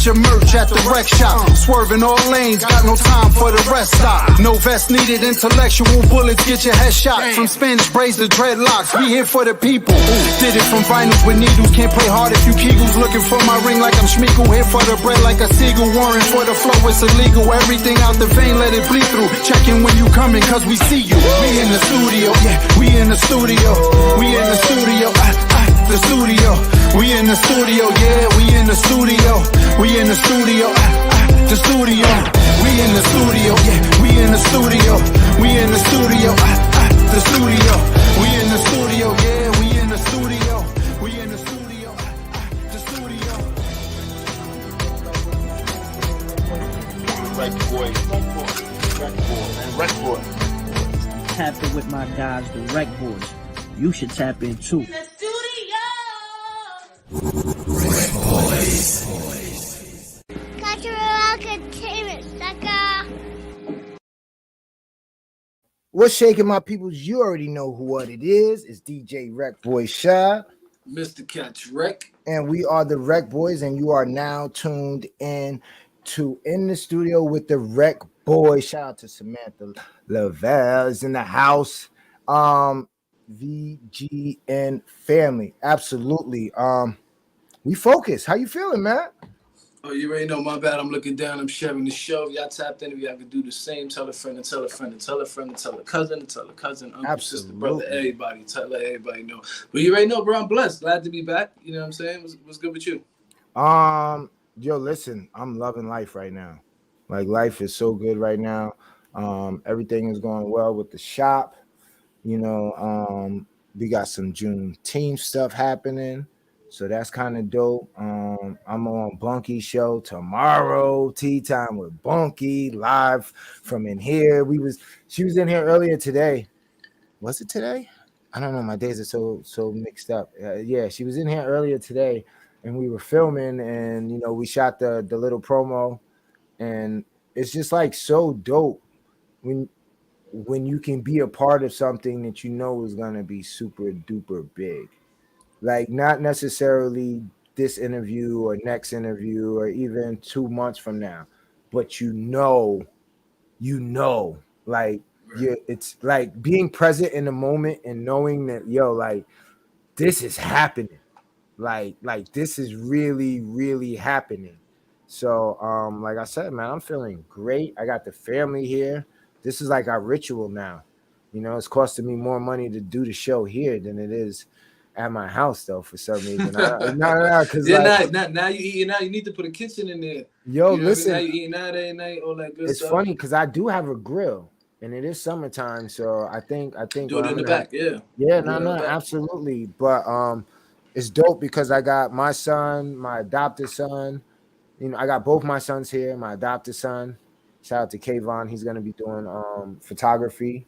Get your merch at the rec shop. Swerving all lanes, got no time for the rest stop. No vest needed, intellectual bullets get your head shot. From Spanish braids to dreadlocks, we here for the people. Did it from vinyls with needles, can't play hard if you Kegels. Looking for my ring like I'm Schmeagle, here for the bread like a seagull. Warrant for the flow, it's illegal. Everything out the vein, let it bleed through. Checking when you coming, cause we see you. We in the studio, yeah, we in the studio. We in the studio, the studio. We in the studio, yeah, we in the studio. We in the studio, the studio. We in the studio, yeah, we in the studio. We in the studio, the studio. We in the studio, yeah, we in the studio. We in the studio, the studio. Rec boy. Tap in with my guys, the Rec Boys. You should tap in too. The studio. Rec Boys. Cultural entertainment, sucker. What's shaking, my peoples? You already know what it is. It's DJ Rec Boy Shy. Mr. Catch Rec. And we are the Rec Boys, and you are now tuned in to In the Studio with the Rec Boys. Shout out to Samantha Lavelle is in the house. VGN family. Absolutely. We focus. How you feeling, man? Oh, you already know, my bad. I'm looking down. I'm sharing the show. If y'all tapped in, if y'all could do the same. Tell a friend and tell a friend and tell a friend and tell a cousin and tell a cousin, uncle, Absolutely. sister, brother, everybody. Let everybody know. But you already know, bro, I'm blessed. Glad to be back. You know what I'm saying? What's good with you? Yo, listen, I'm loving life right now. Like, life is so good right now. Everything is going well with the shop. You know, we got some Juneteenth stuff happening. So that's kind of dope. I'm on Bunky show tomorrow. Tea time with Bunky live from in here. She was in here earlier today. Was it today? I don't know. My days are so mixed up. Yeah, she was in here earlier today, and we were filming, and you know, we shot the little promo, and it's just like so dope when you can be a part of something that you know is gonna be super duper big. Like, not necessarily this interview or next interview or even 2 months from now, but you know, like, it's like being present in the moment and knowing that, yo, like, this is happening. Like this is really, really happening. So, like I said, man, I'm feeling great. I got the family here. This is like our ritual now. You know, it's costing me more money to do the show here than it is at my house, though, for some reason. No, because now you eating out. You need to put a kitchen in there. Yo, you know listen. Now you eating out every night, all that good it's stuff. It's funny because I do have a grill, and it is summertime, so I think do it in the back, yeah. Yeah, no, absolutely. But it's dope because I got my son, my adopted son. You know, I got both my sons here. My adopted son. Shout out to Kayvon. He's gonna be doing photography,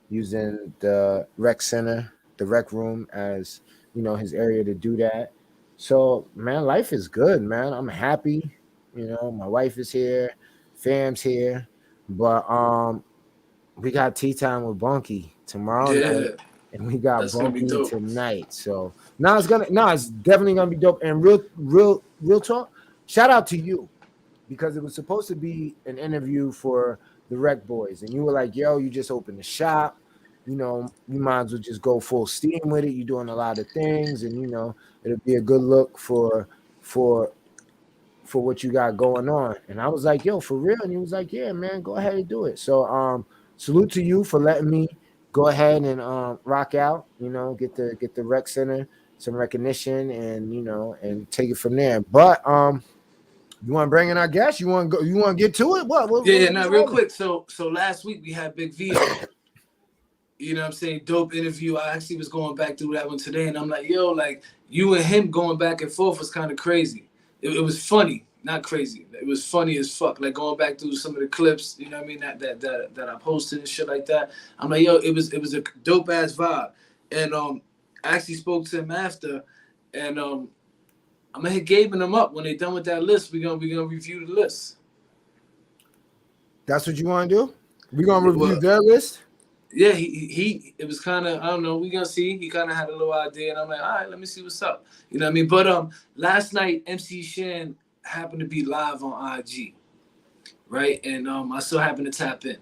using the rec center, the rec room as, you know, his area to do that. So, man, life is good, man. I'm happy. You know, my wife is here, fam's here, but we got tea time with Bunky tomorrow night, and we got Bunky tonight. So it's definitely gonna be dope. And real talk, shout out to you, because it was supposed to be an interview for the Rec Boys, and you were like, yo, you just opened the shop. You know, you might as well just go full steam with it. You're doing a lot of things, and you know, it'll be a good look for what you got going on. And I was like, yo, for real? And he was like, yeah, man, go ahead and do it. So salute to you for letting me go ahead and rock out, you know, get the rec center some recognition, and you know, and take it from there. But you want to bring in our guest? You want to get to it? What real quick. So last week we had Big V. You know what I'm saying? Dope interview. I actually was going back through that one today, and I'm like, yo, like, you and him going back and forth was kind of crazy. It was funny, not crazy. It was funny as fuck. Like, going back through some of the clips, you know what I mean, that I posted and shit like that. I'm like, yo, it was a dope ass vibe. And I actually spoke to him after, and I'm gonna hit Gabe and them up when they done with that list. We're gonna review the list. That's what you want to do? We're gonna review their list. Yeah, he it was kind of, I don't know, we gonna see. He kind of had a little idea, and I'm like, all right, let me see what's up. You know what I mean? But last night MC Shan happened to be live on IG, right? And I so happened to tap in.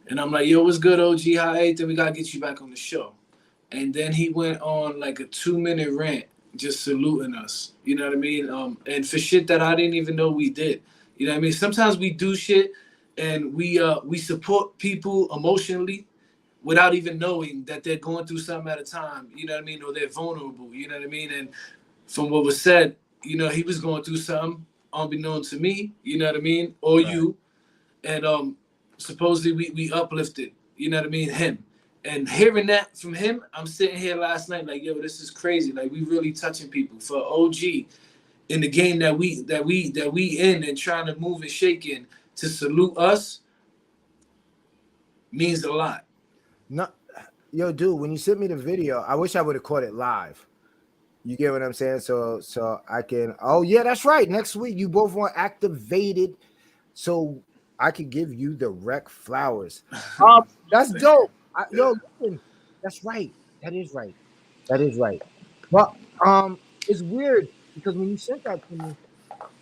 And I'm like, yo, what's good, OG? How everything? We gotta get you back on the show. And then he went on like a 2-minute rant, just saluting us. You know what I mean? And for shit that I didn't even know we did. You know what I mean? Sometimes we do shit and we support people emotionally without even knowing that they're going through something at a time. You know what I mean? Or they're vulnerable. You know what I mean? And from what was said, you know, he was going through something unbeknown to me. You know what I mean? Or right. You. And supposedly we uplifted, you know what I mean, him. And hearing that from him, I'm sitting here last night like, yo, this is crazy. Like, we really touching people. For OG in the game that we in and trying to move and shake in, to salute us means a lot. No, yo, dude, when you sent me the video, I wish I would have caught it live. You get what I'm saying? So I can. Oh yeah, that's right. Next week you both want activated, so I could give you the rec flowers. That's dope. Yo, listen, that's right. That is right. That is right. But it's weird because when you sent that to me,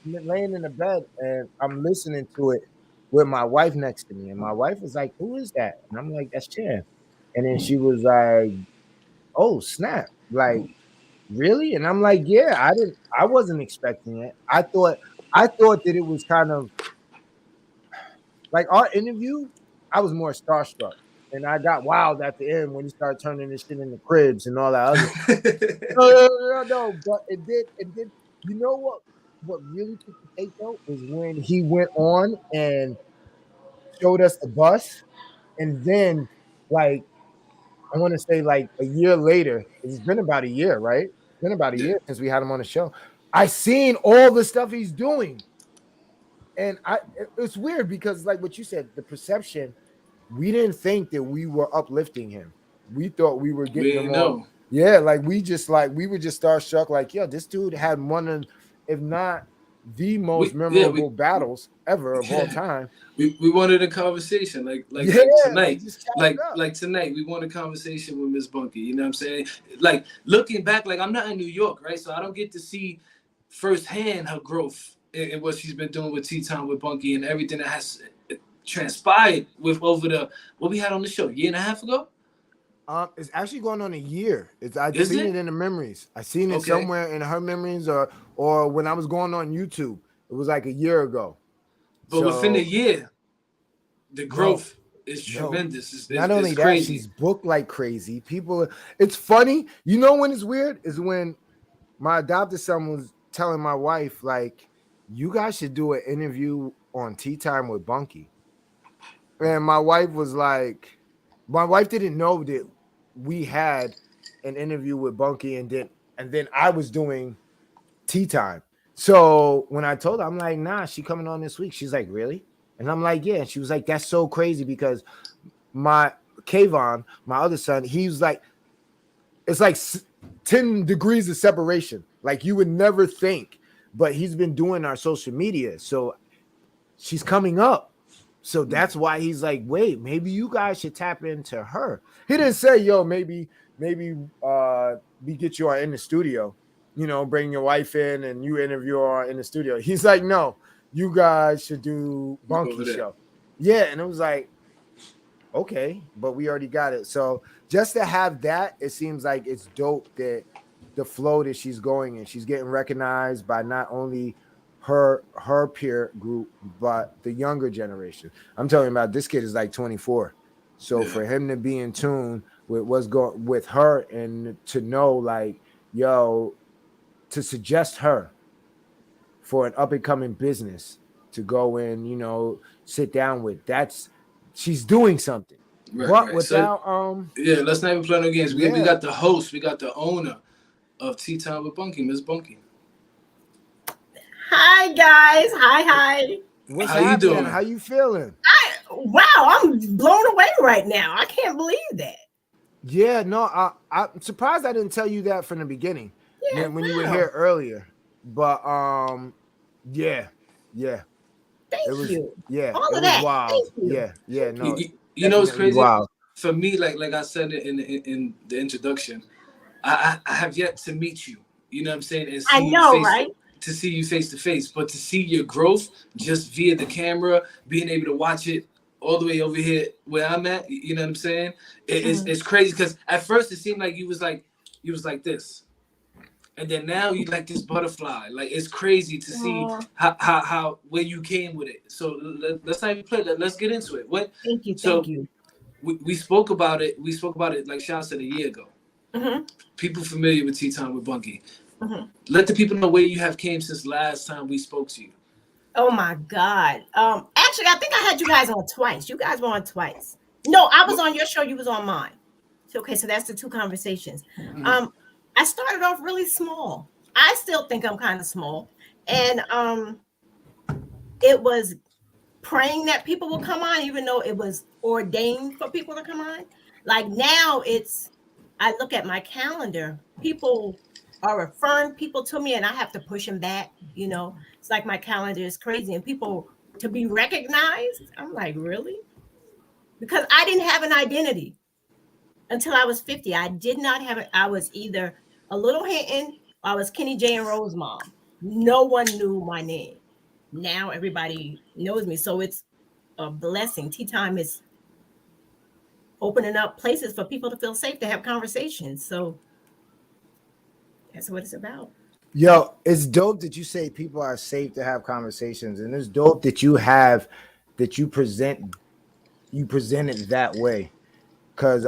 I'm laying in the bed and I'm listening to it with my wife next to me, and my wife was like, "Who is that?" And I'm like, "That's Chan." And then she was like, "Oh snap!" Like, really? And I'm like, "Yeah, I wasn't expecting it. I thought that it was kind of like our interview. I was more starstruck." And I got wild at the end when he started turning this shit into cribs and all that other. No. But it did. You know what really took the cake though is when he went on and showed us the bus, and then like I want to say like a year later, it's been about a year, right? It's been about a year since we had him on the show. I seen all the stuff he's doing, and it's weird because like what you said, the perception. We didn't think that we were uplifting him. We thought we were getting him on. Yeah, like we were just starstruck. Like, yo, this dude had one of, if not the most memorable battles ever of all time. We wanted a conversation, like tonight, like tonight. We want a conversation with Miss Bunky. You know what I'm saying? Like looking back, like I'm not in New York, right? So I don't get to see firsthand her growth and what she's been doing with Tea Time with Bunky and everything that has transpired with over the what we had on the show a year and a half ago. It's actually going on a year. I've seen it in the memories. I seen it somewhere in her memories, or when I was going on YouTube. It was like a year ago. But within a year, the growth is tremendous. It's not only that, crazy. She's booked like crazy. People, it's funny. You know when it's weird is when my adopted son was telling my wife like, "You guys should do an interview on Tea Time with Bunky." And my wife was like, my wife didn't know that we had an interview with Bunky and then I was doing Tea Time. So when I told her, I'm like, nah, she coming on this week. She's like, really? And I'm like, yeah. And she was like, that's so crazy because my Kayvon, my other son, he's like, it's like 10 degrees of separation. Like you would never think, but he's been doing our social media. So she's coming up. So that's why he's like, wait, maybe you guys should tap into her. He didn't say, yo, maybe we get you in the studio, you know, bring your wife in and you interview her in the studio. He's like, no, you guys should do Bunky show. Yeah, and it was like, okay, but we already got it. So just to have that, it seems like it's dope that the flow that she's going in, she's getting recognized by not only her peer group, but the younger generation. I'm talking about this kid is like 24. So for him to be in tune with what's going with her and to know like, yo, to suggest her for an up and coming business to go in, you know, sit down with, she's doing something. But without let's not even play no games. We got the host, we got the owner of Tea Time with Bunky, Miss Bunky. Hi guys, hi. What's happening? You doing? How you feeling? Wow, I'm blown away right now. I can't believe that. Yeah, no, I'm surprised I didn't tell you that from the beginning. Yeah, when you were here earlier. But yeah. Thank you. Yeah, all of that. Wild. Yeah, no. You know what's crazy? Wild. For me, like I said in the introduction, I have yet to meet you. You know what I'm saying? And see I know, right? to see you face to face, but to see your growth just via the camera, being able to watch it all the way over here where I'm at, you know what I'm saying? It's crazy because at first it seemed like you was like this. And then now you like this butterfly. Like it's crazy to see how where you came with it. So let's not even play that. Let's get into it. Thank you. So Thank you. we spoke about it. We spoke about it like Sean said a year ago. People familiar with Tea Time with Bunky. Let the people know where you have came since last time we spoke to you. Oh my God. Actually, I think I had you guys on twice. You guys were on twice. No, I was on your show. You was on mine. So, okay, so that's the two conversations. I started off really small. I still think I'm kind of small. And it was praying that people will come on, even though it was ordained for people to come on. Like now I look at my calendar, people are referring people to me and I have to push them back. You know, it's like my calendar is crazy and people to be recognized. I'm like, really? Because I didn't have an identity until I was 50. I did not have it. I was either a Little Hinton or I was Kenny J and Rose mom. No one knew my name. Now everybody knows me. So it's a blessing. Tea Time is opening up places for people to feel safe to have conversations. So that's what it's about. Yo, it's dope that you say people are safe to have conversations, and it's dope that you present it that way, because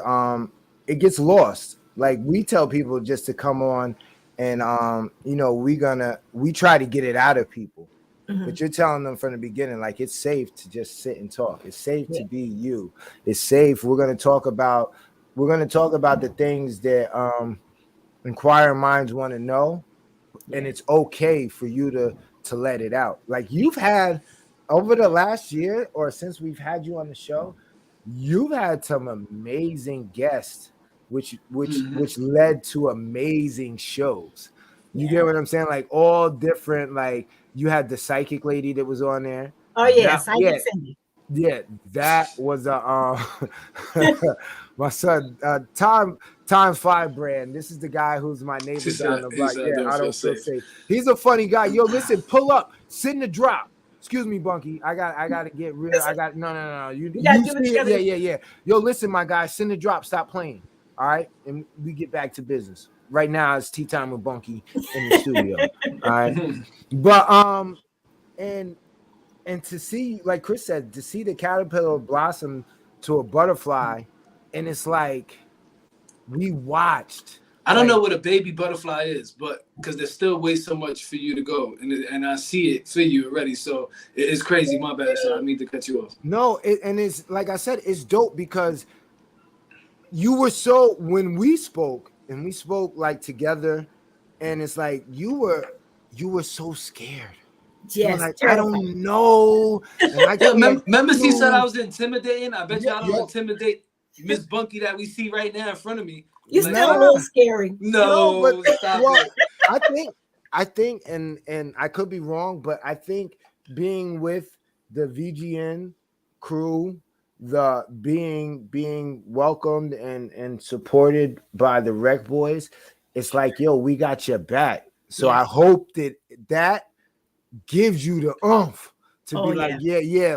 it gets lost. Like we tell people just to come on, and we try to get it out of people, but you're telling them from the beginning, like it's safe to just sit and talk. It's safe to be you. It's safe. We're gonna talk about the things that inquiring minds want to know. And it's okay for you to let it out. Like you've had over the last year or since we've had you on the show, you've had some amazing guests, which led to amazing shows. You get what I'm saying? Like all different. Like you had the psychic lady that was on there. Oh yeah, Psychic Cindy. Yeah, that was my son Times 5 brand. This is the guy who's my neighbor down the block. Yeah, I don't feel safe. He's a funny guy. Yo, listen, pull up, sit in the drop. Excuse me, Bunky. I got to get real. No. You see it? Yeah. Yo, listen, my guy, sit in the drop. Stop playing. All right, and we get back to business. Right now, it's Tea Time with Bunky in the studio. All right, but and to see, like Chris said, to see the caterpillar blossom to a butterfly, and it's like we watched. I don't know what a baby butterfly is, but because there's still way so much for you to go, and I see it for you already. So it's crazy. My bad, so I need to cut you off. No, and it's like I said, it's dope because you were so when we spoke like together, and it's like you were so scared. Yes, like, I don't know. Remember, she said I was intimidating. I bet you I don't intimidate Miss Bunky that we see right now in front of me. You're still a little scary. No, but stop it. I think, and I could be wrong, but I think being with the VGN crew, the being welcomed and supported by the Rec Boys, it's like, yo, we got your back. So I hope that gives you the oomph to be like,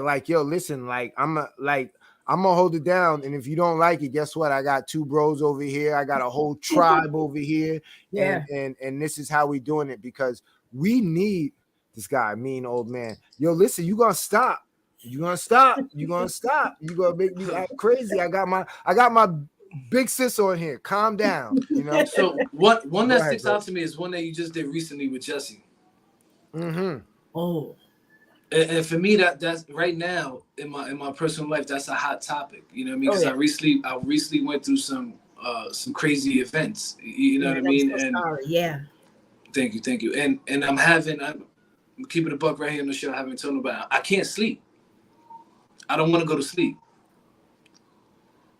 like, yo, listen, like I'm gonna hold it down, and if you don't like it, guess what? I got two bros over here, I got a whole tribe over here, and this is how we doing it, because we need this guy, mean old man. Yo, listen, you gonna stop, you gonna make me act crazy. I got my big sis on here. Calm down, you know. So one that sticks out to me is one that you just did recently with Jesse. Oh, and for me, that's right now in my personal life, that's a hot topic. You know what I mean? Because I recently went through some crazy events. You know what I mean? So sorry. Thank you. And I'm keeping a buck right here on the show. I haven't told nobody. I can't sleep. I don't want to go to sleep.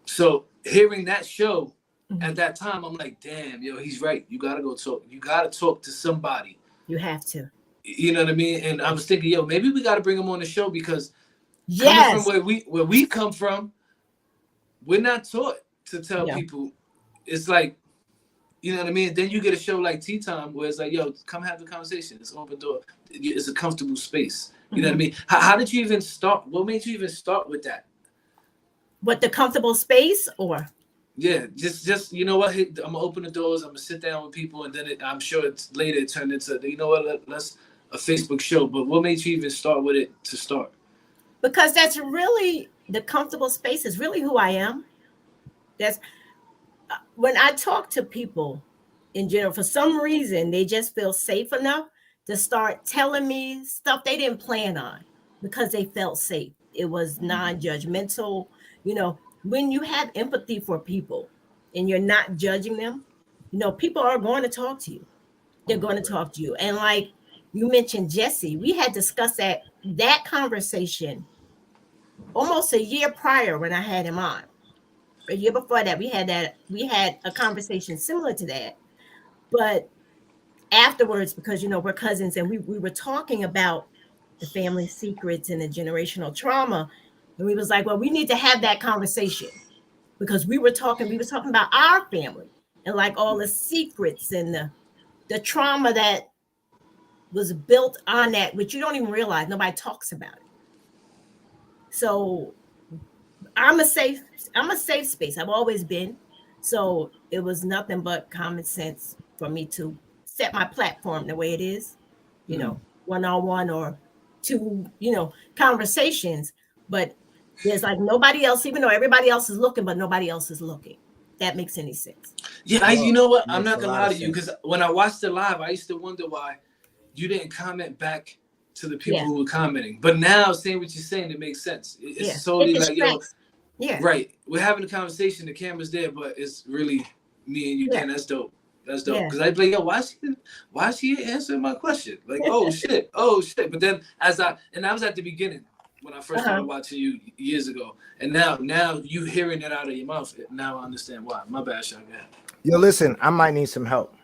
So hearing that show at that time, I'm like, damn, yo, he's right. You gotta go talk. You gotta talk to somebody. You have to. You know what I mean? And I was thinking, yo, maybe we got to bring him on the show, because coming from where we come from, we're not taught to tell people. It's like You know what I mean? Then you get a show like Tea Time where it's like, yo, come have the conversation. It's open door. It's a comfortable space. You know what I mean? How did you even start? What made you even start with that? What, the comfortable space or? Yeah, just you know what? I'm gonna open the doors. I'm gonna sit down with people, and then I'm sure it's later it turned into, you know what? Let's a Facebook show. But what made you even start with it to start? Because that's really the comfortable space is really who I am. That's when I talk to people in general, for some reason, they just feel safe enough to start telling me stuff they didn't plan on because they felt safe. It was non-judgmental. You know, when you have empathy for people and you're not judging them, you know, people are going to talk to you. They're going to talk to you. And like you mentioned, Jesse, we had discussed that conversation almost a year prior when I had him on. A year before that, we had a conversation similar to that. But afterwards, because, you know, we're cousins and we were talking about the family secrets and the generational trauma. And we was like, well, we need to have that conversation because we was talking about our family and like all the secrets and the trauma that was built on that, which you don't even realize. Nobody talks about it. So I'm a safe space. I've always been. So it was nothing but common sense for me to set my platform the way it is, you know, one-on-one or two, you know, conversations. But there's like nobody else, even though everybody else is looking, but nobody else is looking. That makes any sense. Yeah, you know what? I'm not gonna lie to you, because when I watched it live, I used to wonder why you didn't comment back to the people who were commenting. But now, saying what you're saying, it makes sense. It's solely like, yo, right, we're having a conversation, the camera's there, but it's really me and you. Damn, that's dope. That's dope. Because I'd be like, yo, why she answering my question? Like, oh shit. But then and I was at the beginning when I first started watching you years ago. And now you hearing it out of your mouth, now I understand why. My bad, Sean. Yeah. Yo, listen, I might need some help.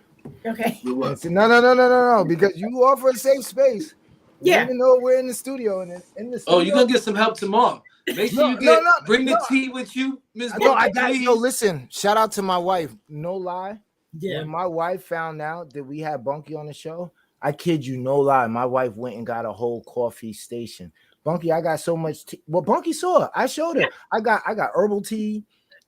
Okay. No, because you offer a safe space. Yeah. Even though we're in the studio and in the studio. Oh, you're gonna get some help tomorrow. Make sure bring the tea with you, Miss. No, I got yo. Listen, shout out to my wife. No lie. Yeah. When my wife found out that we had Bunky on the show, I kid you, no lie. My wife went and got a whole coffee station. Bunky, I got so much tea. Well, Bunky saw it. I showed her. I got herbal tea.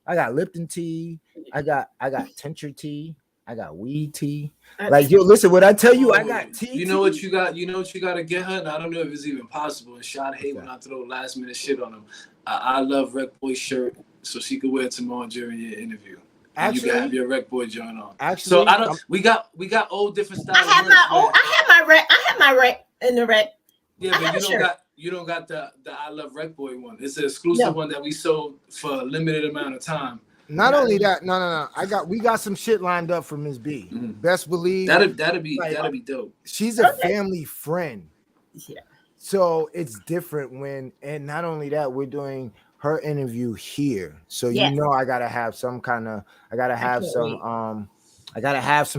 I got Lipton tea. I got tincture tea. I got weed tea. Like, yo, listen, what I tell you, I got tea. You know what you got? You know what you got to get her? And I don't know if it's even possible. And Sean hate when I throw last minute shit on him. I love Rec Boy shirt, so she could wear it tomorrow during your interview. Actually, you can have your Rec Boy joint on. Actually, so I don't. We got all different styles. I have my rec in the rec. Yeah, but you don't got the I love Rec Boy one. It's an exclusive one that we sold for a limited amount of time. Not only that, no. We got some shit lined up for Ms. B. Best believe that'd be dope. She's a family friend. Yeah. So it's different and not only that, we're doing her interview here. So you know I gotta have some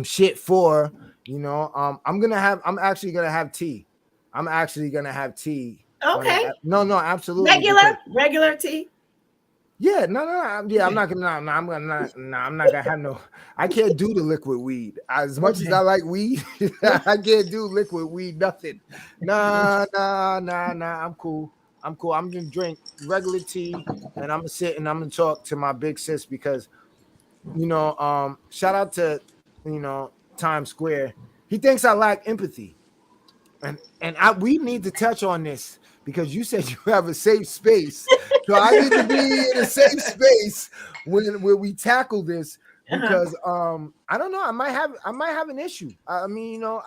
shit for, you know. I'm actually gonna have tea. Okay. No, absolutely. Regular tea. Yeah, no. I'm not gonna have no. I can't do the liquid weed. As much as I like weed, I can't do liquid weed. Nothing. Nah. I'm cool. I'm gonna drink regular tea, and I'm gonna sit and I'm gonna talk to my big sis because, you know, shout out to, you know, Times Square. He thinks I lack empathy, and we need to touch on this. Because you said you have a safe space, so I need to be in a safe space when we tackle this. Because I don't know, I might have an issue. I mean, you know,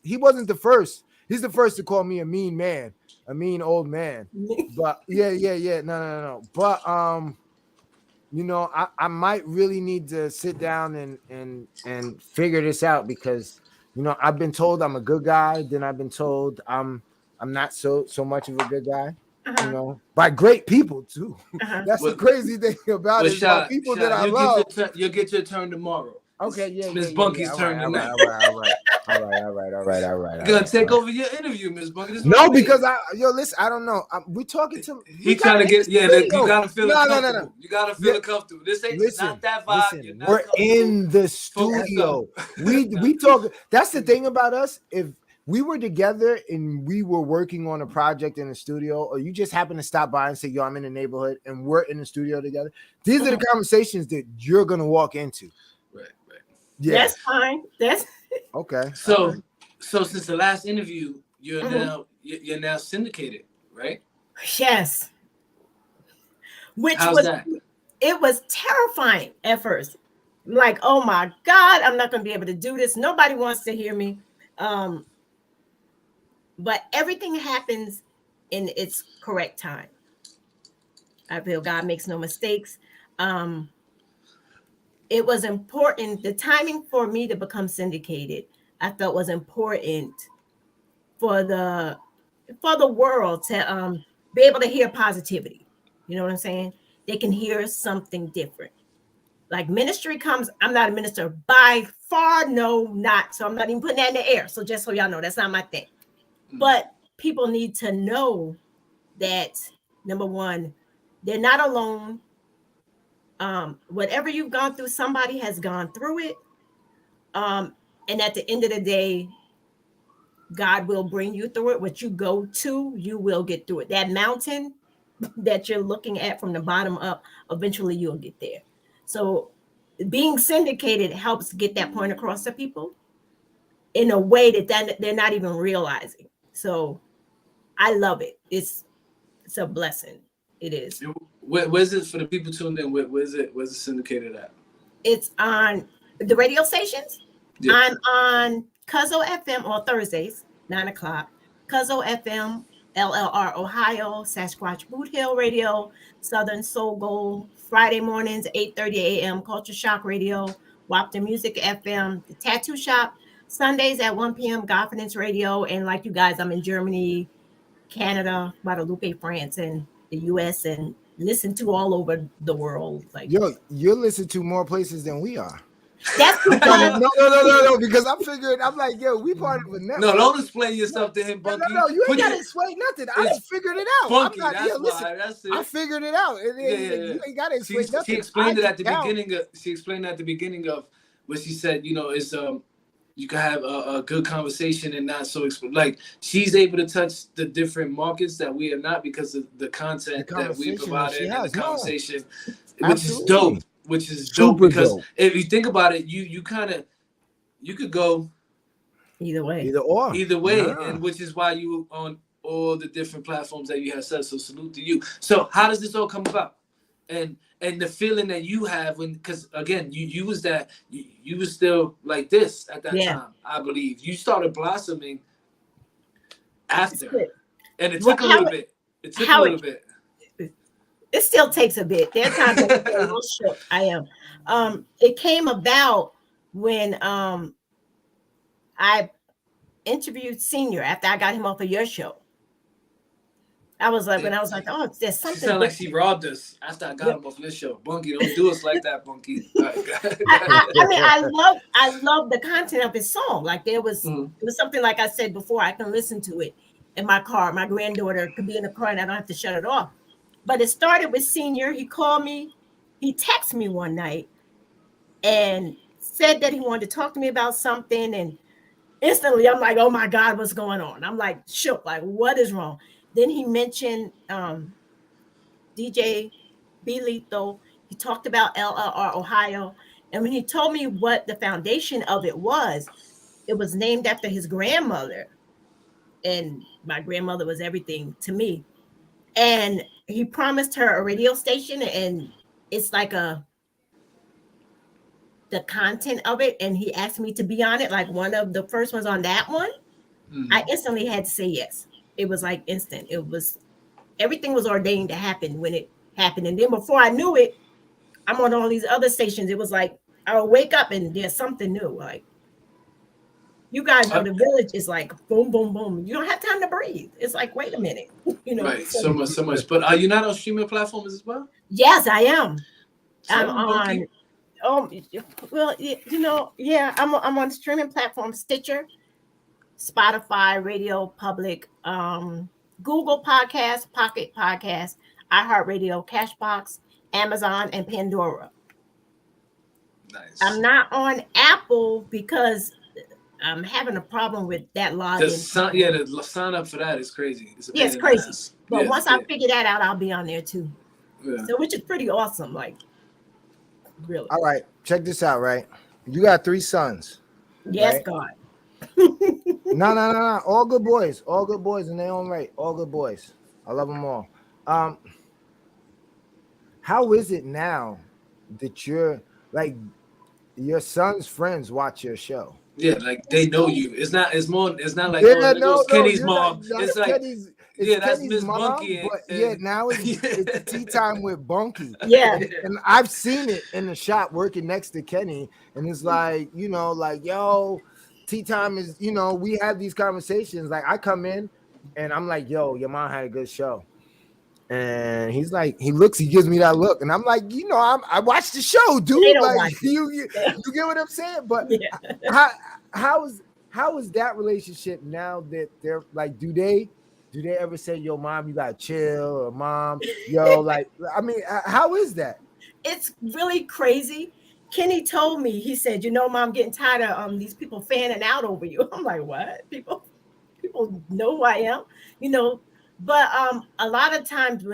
he wasn't the first. He's the first to call me a mean man, a mean old man. But yeah, no. But you know, I might really need to sit down and figure this out because, you know, I've been told I'm a good guy, then I've been told I'm not so much of a good guy, you know, by great people too. That's the crazy thing about it. People that I love. You'll get your turn tomorrow. Okay, yeah, Miss yeah, Bunky's yeah. turn All tonight. right. Gonna take over your interview, Miss Bunky. This is what No, I mean. because listen, I don't know. We talking to. He trying to get you gotta feel it comfortable. No. You gotta feel it comfortable. This ain't not that vibe. You're not we're in the Focus studio. up. We talk. That's the thing about us. If we were together and we were working on a project in the studio, or you just happen to stop by and say, "Yo, I'm in the neighborhood," and we're in the studio together, these are the conversations that you're gonna walk into. Right. Yeah, That's fine. That's okay. So since the last interview, you're now syndicated, right? yes. Which How's was that? it was terrifying at first. Like, oh my God, I'm not gonna be able to do this. Nobody wants to hear me. But everything happens in its correct time. I feel God makes no mistakes. It was important. The timing for me to become syndicated, I felt was important for the world to be able to hear positivity. You know what I'm saying? They can hear something different. Like ministry comes, I'm not a minister by far, no, not. So I'm not even putting that in the air. So just so y'all know, that's not my thing. But people need to know that, number one, they're not alone. Whatever you've gone through, somebody has gone through it. And at the end of the day, God will bring you through it. What you go to, you will get through it. That mountain that you're looking at from the bottom up, eventually you'll get there. So being syndicated helps get that point across to people in a way that they're not even realizing. So I love it. It's a blessing. It is. Where's it for the people tuned in? Where's it syndicated at? It's on the radio stations. Yeah. I'm on Cuzzo FM on Thursdays, 9:00. Cuzzo FM, LLR Ohio, Sasquatch Boot Hill Radio, Southern Soul Gold, Friday mornings, 8:30 a.m. Culture Shock Radio, Wapton Music FM, The Tattoo Shop, Sundays at 1 p.m. Confidence Radio. And like you guys, I'm in Germany, Canada, Guadeloupe, France, and the US, and listen to all over the world. Like, Yo, you're listening to more places than we are. that's No, because I'm like, yo, we part of a network. No, don't explain yourself to him, Bunky. No, you ain't gotta explain nothing. I just figured it out. Bunky, I'm not, that's listen, why. That's it. I figured it out. You ain't gotta explain nothing. She explained it at the beginning. She explained at the beginning of what she said. You know, is you can have a good conversation and not so like she's able to touch the different markets that we are not because of the content that we provided and the conversation, which is dope. Which is dope because if you think about it, you could go either way, and which is why you on all the different platforms that you have said. So salute to you. So how does this all come about? And the feeling that you have when, because again, you was that you was still like this at that time. I believe you started blossoming after, and it took a little bit. It took a little bit. It still takes a bit. There are times I'm a little shook. I am. It came about when I interviewed Senior after I got him off of your show. I was like, oh, there's something. She sounded like she robbed us after I got him off your show. Bunky, don't do us like that, Bunky. I love the content of his song. Like it was something, like I said before, I can listen to it in my car. My granddaughter could be in the car and I don't have to shut it off. But it started with Senior. He called me. He texted me one night and said that he wanted to talk to me about something. And instantly, I'm like, oh, my God, what's going on? I'm like shook, like, what is wrong? Then he mentioned DJ B. Lethal. He talked about LLR Ohio. And when he told me what the foundation of it was named after his grandmother. And my grandmother was everything to me. And he promised her a radio station, and it's like the content of it. And he asked me to be on it, like one of the first ones on that one. I instantly had to say yes. It was like instant. Everything was ordained to happen when it happened. And then before I knew it, I'm on all these other stations. It was like, I would wake up and there's something new. Like, you guys know the village is like boom, boom, boom. You don't have time to breathe. It's like, wait a minute. Right. So much. But are you not on streaming platforms as well? Yes, I am. I'm on Well, yeah, I'm on streaming platform Stitcher, Spotify, Radio Public, Google Podcasts, Pocket Podcasts, iHeartRadio, Cashbox, Amazon, and Pandora. I'm Nice. not on Apple because I'm having a problem with that login. The sign up for that is crazy. It's a Yeah, pain it's in the crazy. ass. But Yeah, once I yeah, figure that out, I'll be on there too. yeah. So, which is pretty awesome. Like, really. All right, check this out, right? You got 3 sons, Yes, right? God. No. All good boys in their own right. All good boys. I love them all. How is it now that you're like your son's friends watch your show? Yeah, like they know you. It's not. It's more. It's not like, Yeah, oh, there no, goes Kenny's you're not. mom. It's like, Kenny's. yeah, It's that's Kenny's Miss mom, Bunky. but yeah, now it's yeah. it's tea time with Bunky. Yeah. And I've seen it in the shop working next to Kenny, and it's like, like, yo, tea time is, we have these conversations. Like I come in and I'm like, yo, your mom had a good show. And he's like, he gives me that look, and I'm like, I watched the show, dude. They don't Like watch it. you get what I'm saying? But Yeah. how is that relationship now that they're like, do they ever say, yo, mom, you gotta chill, or mom, yo, like, I mean, how is that? It's really crazy. Kenny told me, he said, Mom, I'm getting tired of these people fanning out over you. I'm like, what? People know who I am, But a lot of times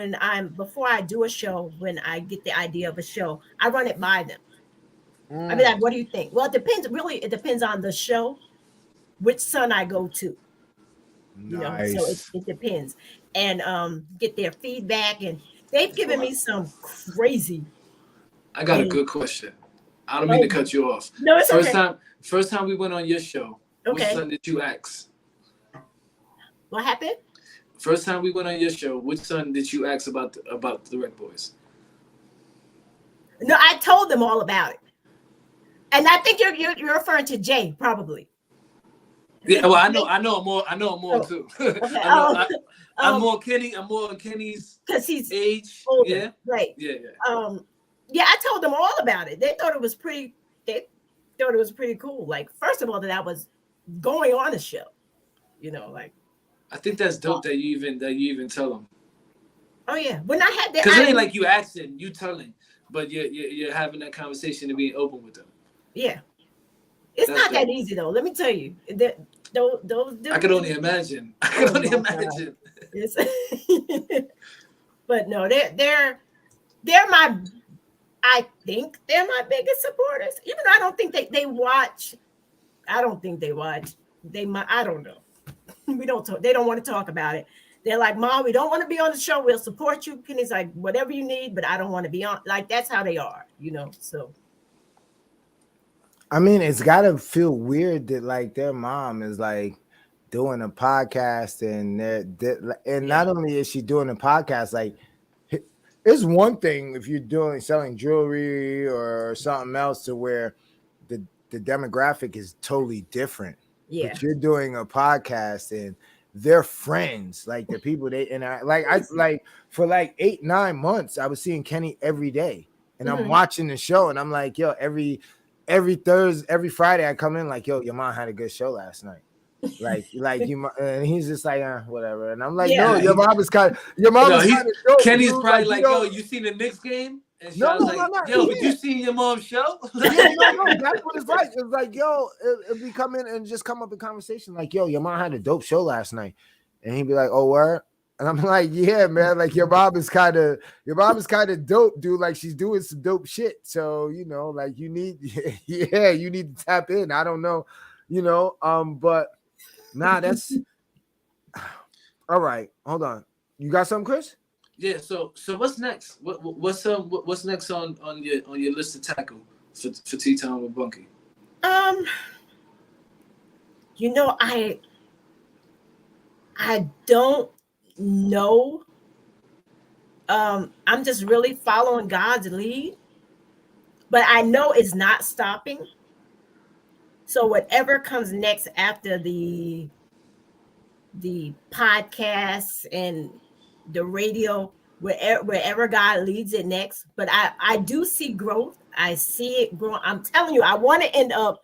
before I do a show, when I get the idea of a show, I run it by them. I mean, like, what do you think? Well, it depends on the show, which son I go to. Nice. So it depends. And get their feedback, and they've given me some crazy. I got a good question. I don't mean to cut you off. No, it's okay. First time we went on your show, which son did you ask? What happened? First time we went on your show, which son did you ask about the Rec Boys? No, I told them all about it, and I think you're referring to Jay, probably. Yeah, well, I know more too. Okay. I'm more Kenny. I'm more Kenny's because he's age. Older, yeah, right. Yeah. Yeah, I told them all about it. They thought it was pretty. They thought it was pretty cool. Like, first of all, that I was going on a show. Like. I think that's dope that you even tell them. Oh yeah, when I had that, because it ain't like you asking, you telling, but you're having that conversation and being open with them. Yeah, it's that's not dope. That easy though. Let me tell you, those I can only imagine. But no, they're my. I think they're my biggest supporters. Even though I don't think they watch. I don't think they watch. I don't know. We don't talk. They don't want to talk about it. They're like, Mom, we don't want to be on the show. We'll support you. Kenny's like, whatever you need, but I don't want to be on. Like, that's how they are, So, I mean, it's gotta feel weird that like their mom is like doing a podcast, and not only is she doing a podcast, like it's one thing if you're selling jewelry or something else to where the demographic is totally different. Yeah. But you're doing a podcast and they're friends, like the people for like 8-9 months, I was seeing Kenny every day, and I'm watching the show, and I'm like, yo, every Thursday, every Friday, I come in like, yo, your mom had a good show last night, like you, and he's just like, whatever, and I'm like, no, your mom is kind of, Kenny's probably like, yo, you seen the Knicks game? And no, yo, did you see your mom's show? Yeah, no, that's what it's like. It's like, yo, if we come in and just come up in conversation, like, yo, your mom had a dope show last night, and he'd be like, oh, where? And I'm like, yeah, man, like your mom is kind of dope, dude. Like she's doing some dope shit. So like you need to tap in. I don't know, but nah, that's all right. Hold on, you got something, Chris? Yeah, so what's next? What's next on your list to tackle for Tea Time with Bunky? I don't know. I'm just really following God's lead, but I know it's not stopping. So whatever comes next after the podcasts and the radio, wherever God leads it next. But I do see growth. I see it growing. I'm telling you, I want to end up.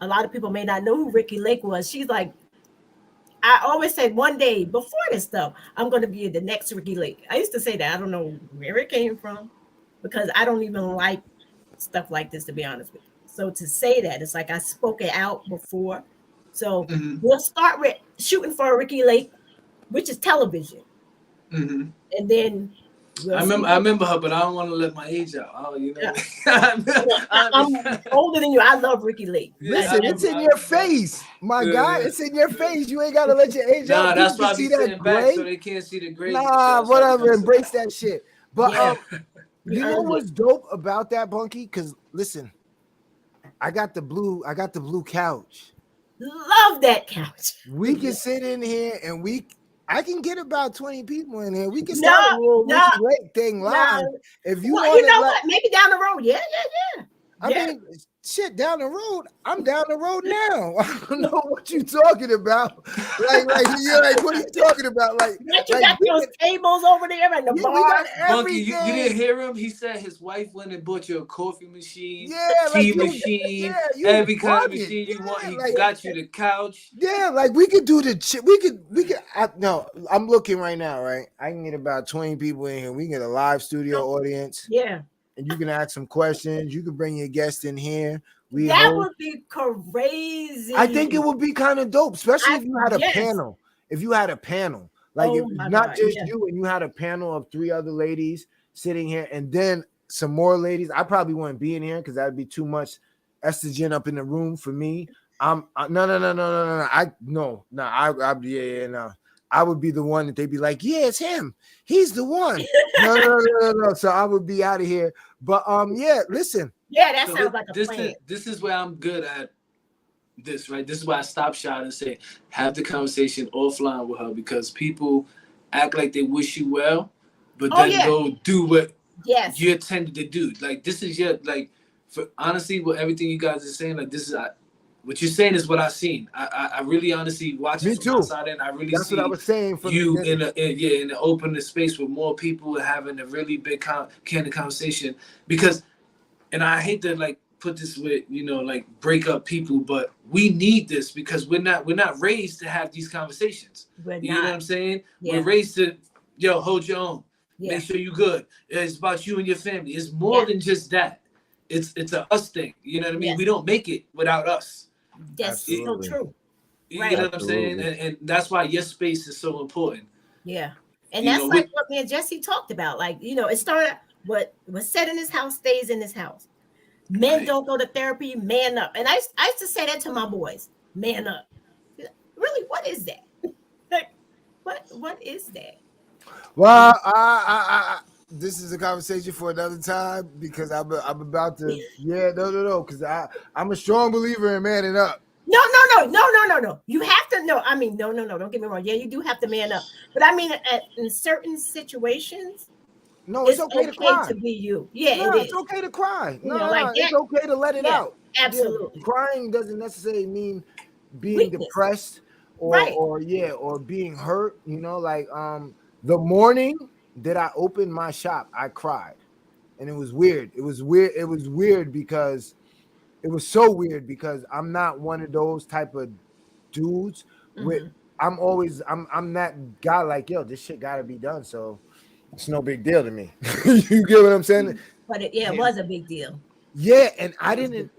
A lot of people may not know who Ricky Lake was. She's like, I always said one day before this stuff, I'm going to be the next Ricky Lake. I used to say that. I don't know where it came from because I don't even like stuff like this, to be honest with you. So to say that, it's like I spoke it out before. So we'll start with shooting for a Ricky Lake, which is television. And then I remember her, but I don't want to let my age out. Oh, you know. I'm older than you. I love Ricky Lake. Listen, it's in your face, my guy. It's in your face. You ain't gotta let your age out. Nah, that's why I be sitting back so they can't see the gray. Nah, whatever. Embrace that shit. But you know what's dope about that, Bunky? Because listen, I got the blue couch. Love that couch. We can sit in here and I can get about 20 people in here. We can start a little Ricky Lake thing live. If you want, you know what? Maybe down the road. Yeah. I mean, shit, down the road. I'm down the road now. I don't know what you talking about. Like, you're like, what are you talking about? Like, you got those tables over there and the bar. We got Bunky, you didn't hear him? He said his wife went and bought you a coffee machine, tea machine, every kind of machine you want. He got you the couch. Yeah, like we could do the shit. We could. No, I'm looking right now. Right, I can get about 20 people in here. We can get a live studio audience. Yeah. And you can ask some questions. You can bring your guest in here. That would be crazy. I think it would be kind of dope, especially if you had a panel. If you had a panel, like not just you, and you had a panel of 3 other ladies sitting here, and then some more ladies. I probably wouldn't be in here because that'd be too much estrogen up in the room for me. No. I would be the one that they'd be like, yeah, it's him. He's the one. No. So I would be out of here. But yeah, listen. Yeah, that sounds like a plan. This is where I'm good at this, right? This is why I stop shot and say, have the conversation offline with her, because people act like they wish you well, but then go do what you intended to do. Like, this is for honestly, what everything you guys are saying, like, this is what you're saying is what I've seen. I really honestly watch it from outside, and I really see what I was saying from you in an open space with more people having a really big candid conversation. Because, and I hate to like put this with like break up people, but we need this because we're not raised to have these conversations. You know what I'm saying? Yeah. We're raised to hold your own, make sure you're good. It's about you and your family. It's more than just that. It's a us thing. You know what I mean? We don't make it without us. That's so true. You know what I'm saying? And that's why your space is so important. Yeah. And that's like what me and Jesse talked about. Like, it started, what was said in this house stays in this house. Men don't go to therapy, man up. And I used to say that to my boys, man up. Really, what is that? Like, what is that? Well, I this is a conversation for another time because I'm about to because I'm a strong believer in manning up. No. You have to no. I mean, no. Don't get me wrong. Yeah, you do have to man up, but I mean, in certain situations, it's okay to cry. To be you. Yeah, it's okay to cry. It's okay to let it out. Absolutely. Crying doesn't necessarily mean being depressed or being hurt. The morning that I opened my shop, I cried, and it was weird. It was weird because it was so weird because I'm not one of those type of dudes. I'm that guy like, this shit gotta be done, so it's no big deal to me. You get what I'm saying? But it was a big deal. Yeah, and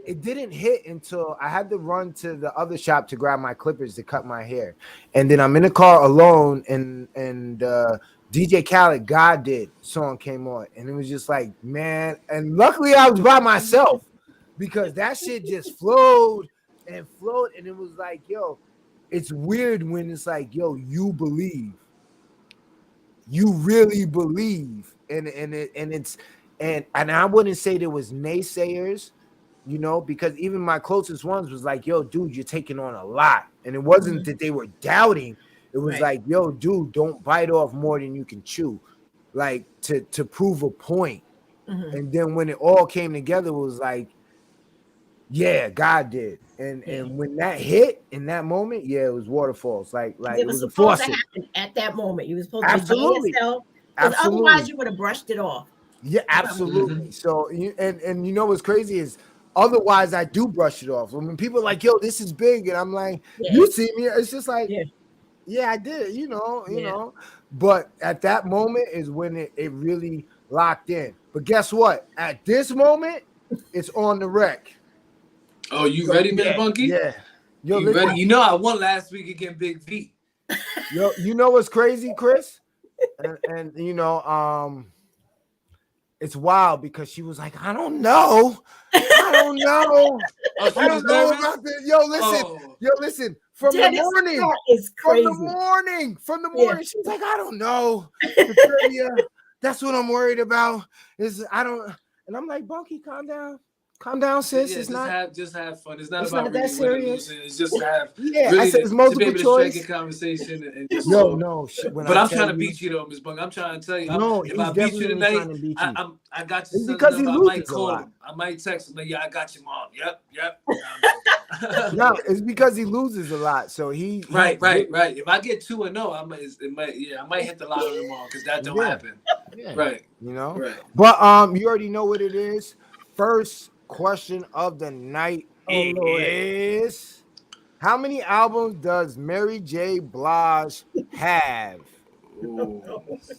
it didn't hit until I had to run to the other shop to grab my clippers to cut my hair, and then I'm in the car alone, and DJ Khaled, God Did song came on, and it was just like, man, and luckily I was by myself because that shit just flowed, and it was like, it's weird when it's like, you believe, you really believe, and I wouldn't say there was naysayers, because even my closest ones was like, dude, you're taking on a lot, and it wasn't that they were doubting. It was like, dude, don't bite off more than you can chew, like to prove a point. And then when it all came together, it was like, God did. And when that hit in that moment, it was waterfalls. Like it was supposed to happen at that moment. You were supposed to be yourself, because otherwise you would have brushed it off. Yeah, absolutely. So you and you know what's crazy is otherwise I do brush it off. When people are like, yo, this is big, and I'm like, Yeah. you see me, it's just like, Yeah. yeah, I did, you know, Yeah. But at that moment is when it really locked in. But guess what? At this moment, it's on the wreck. Oh, you So, ready, Miss yeah, Bunky? yeah. Yo, You ready? listen, You know I won last week against Big V. yo, you know what's crazy, Chris? And you know, it's wild because she was like, I don't know. I don't know. Oh, she I was don't know nervous. about this. Yo, listen. Oh, Yo, listen. From the Dennis, morning. that is From crazy. the morning. From the Yeah. morning. She's like, I don't know. The trivia. That's what I'm worried about. Is I don't. And I'm like, Bunky, calm down. Calm down, sis. yeah. It's not. Just have fun. It's not It's about not that really winning or serious. losing. It's just to have Yeah, I really said it's to be multiple able to strike a choice. conversation and just Yo, talk. no. When But I I'm tell trying to you, beat you though, Miss Bunky. I'm trying to tell you, no, if he's I beat you definitely tonight, trying to beat you. I got your It's son's because he number. I might loses a call lot. him. I might text him. Like, yeah, I got your mom. Yep. No, it's because he loses a lot. So he Right. If I get 2-0, I might hit the lotto tomorrow because that don't Yeah. happen. Yeah. Right. You know. Right. But you already know what it is. First question of the night Lord. is how many albums does Mary J. Blige have? Ooh.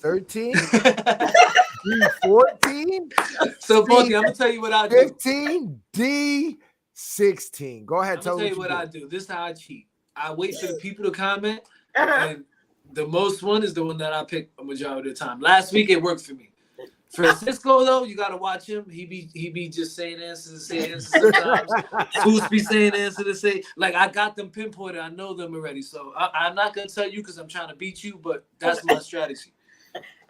13, 14, So, Bunky, I'm gonna tell you what I do. 15, D 16. Go ahead, I'm tell gonna tell you what what you I do. This is how I cheat. I wait for the people to comment, Uh-huh. and the most one is the one that I pick a majority of the time. Last week it worked for me. Francisco though, you gotta watch him. He be just saying answers sometimes. Fools be saying answers to say like I got them pinpointed. I know them already. So I'm not gonna tell you because I'm trying to beat you, but that's my strategy.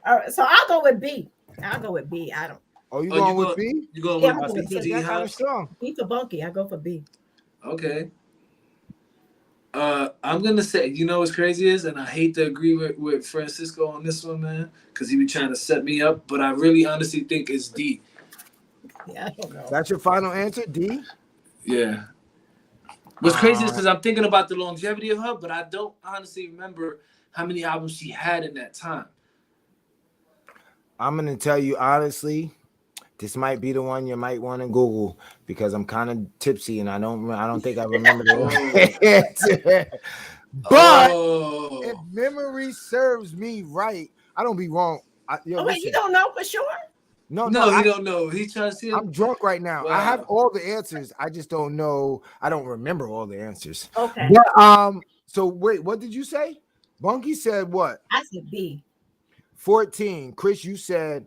All right, so I'll go with B. I don't. Oh, you Oh, going you with go- B? You going Yeah, I'm with going with Said B. that huh? kind of strong. B for Bunky. I go for B. Okay. I'm gonna say, you know what's crazy is, and I hate to agree with Francisco on this one, man, because he be trying to set me up, but I really honestly think it's D. Yeah, I don't know. That's your final answer, D? Yeah. What's crazy is because I'm thinking about the longevity of her, but I don't honestly remember how many albums she had in that time. I'm gonna tell you honestly, this might be the one you might want to Google because I'm kind of tipsy and I don't think I remember the answer. But if Oh, memory serves me right, I don't be wrong. Oh, wait, you Listen, don't know for sure? no, no, he don't know. He trying to see I'm him. drunk right now. I have Wow. all the answers. I just don't know. I don't remember all the answers. Okay. But so wait, what did you say? Bunky said what? I said B. 14. Chris, you said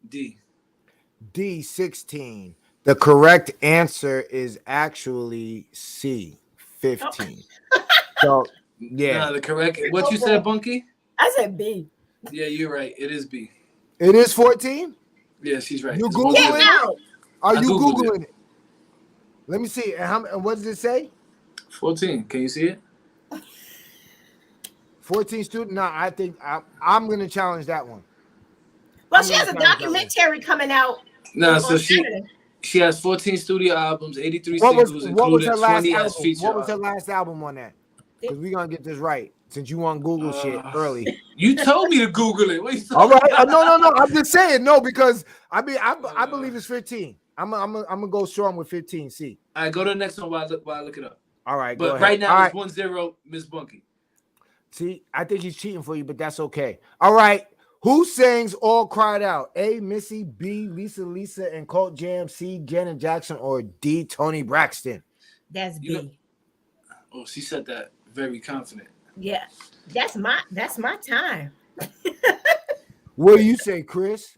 D. D 16. The correct answer is actually C 15. So yeah, Nah, the correct. What you said, Bunky? I said B. Yeah, you're right. It is B. it is 14. Yeah, she's right. You It's Googling Get multiple. it? out. Are I you Googled Googling it? Let me see. And what does it say? 14. Can you see it? 14 student. No, I think I'm gonna challenge that one. Well, I'm she has a gonna challenge that one. documentary coming out. Nah, so on she Saturday. she has 14 studio albums, 83 What was singles, what was including her last 20 as album? feature. What was her last album on that? Because we're gonna get this right. Since you want Google shit early. You told me to Google it. What you All talking right. about? No. I'm just saying no because I believe it's 15. I'm gonna go strong with 15. See. All right, go to the next one while I look it up. All right. Go But ahead. right now All it's right. 1-0, Miss Bunky. See, I think he's cheating for you, but that's okay. All right. Who sings All Cried Out? A. Missy, B. Lisa, and Colt Jam, C. Janet Jackson, or D. Tony Braxton? That's You B. know- Oh, she said that very confident. Yeah. That's my time. What do you say, Chris?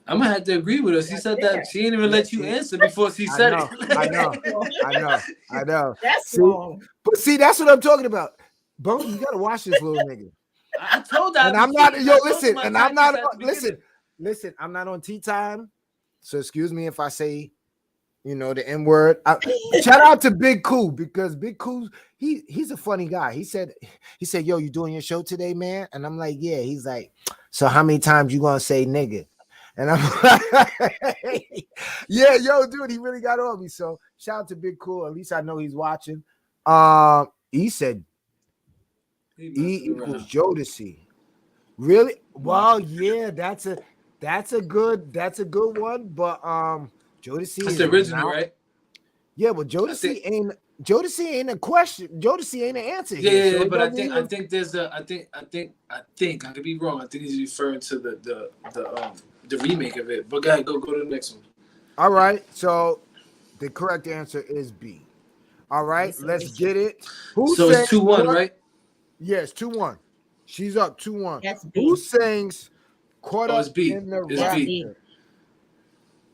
I'm gonna have to agree with her. She said that she didn't even let you answer before she I said know, it. I know. That's See? wrong. But see, that's what I'm talking about. Bunky, you gotta watch this little nigga. I told that. And I'm not, listen, and I'm not, listen, I'm not on tea time. So excuse me if I say, the N word. Shout out to Big Cool because Big Cool, he's a funny guy. He said, yo, you doing your show today, man? And I'm like, yeah. He's like, so how many times you gonna say nigga? And I'm like, yeah, yo, dude, he really got on me. So shout out to Big Cool. At least I know he's watching. He said E equals Jodeci. Really? Well, yeah, That's a good one. But Jodeci That's is the original, not, right? yeah, but Jodeci ain't a question. Jodeci ain't an answer Yeah, here. yeah, So yeah, it but I doesn't think even, there's a I could be wrong. I think he's referring to the remake of it. But go to the next one. all right. So the correct answer is B. All right, It's let's original. get it. Who So it's sings 2-1, caught, right? yes, 2-1. She's up 2-1. That's Who B. sings Caught Oh, it's Up B. in the It's That's B. B. Rapture?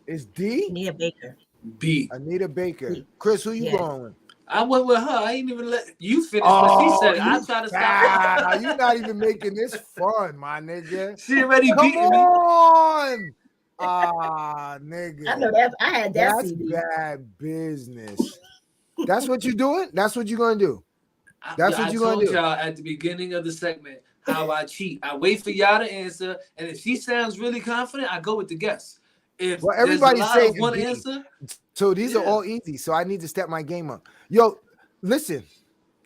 Is D? Nia Baker. B. Anita Baker. B. Chris, who you Yeah. going with? I went with her. I ain't even let you finish what she Oh, said. I you tried to foul. stop You're not even making this fun, my nigga. She already Come beating me. on. Ah, nigga. I know that. I had that That's CD. bad business. That's what you're doing? That's what you're going to do? That's what I you're going to told do? y'all at the beginning of the segment how I cheat. I wait for y'all to answer, and if she sounds really confident, I go with the guess. If Well, there's a everybody's lot saying of one B. answer, So these are Yeah. all easy. So I need to step my game up. Yo, listen.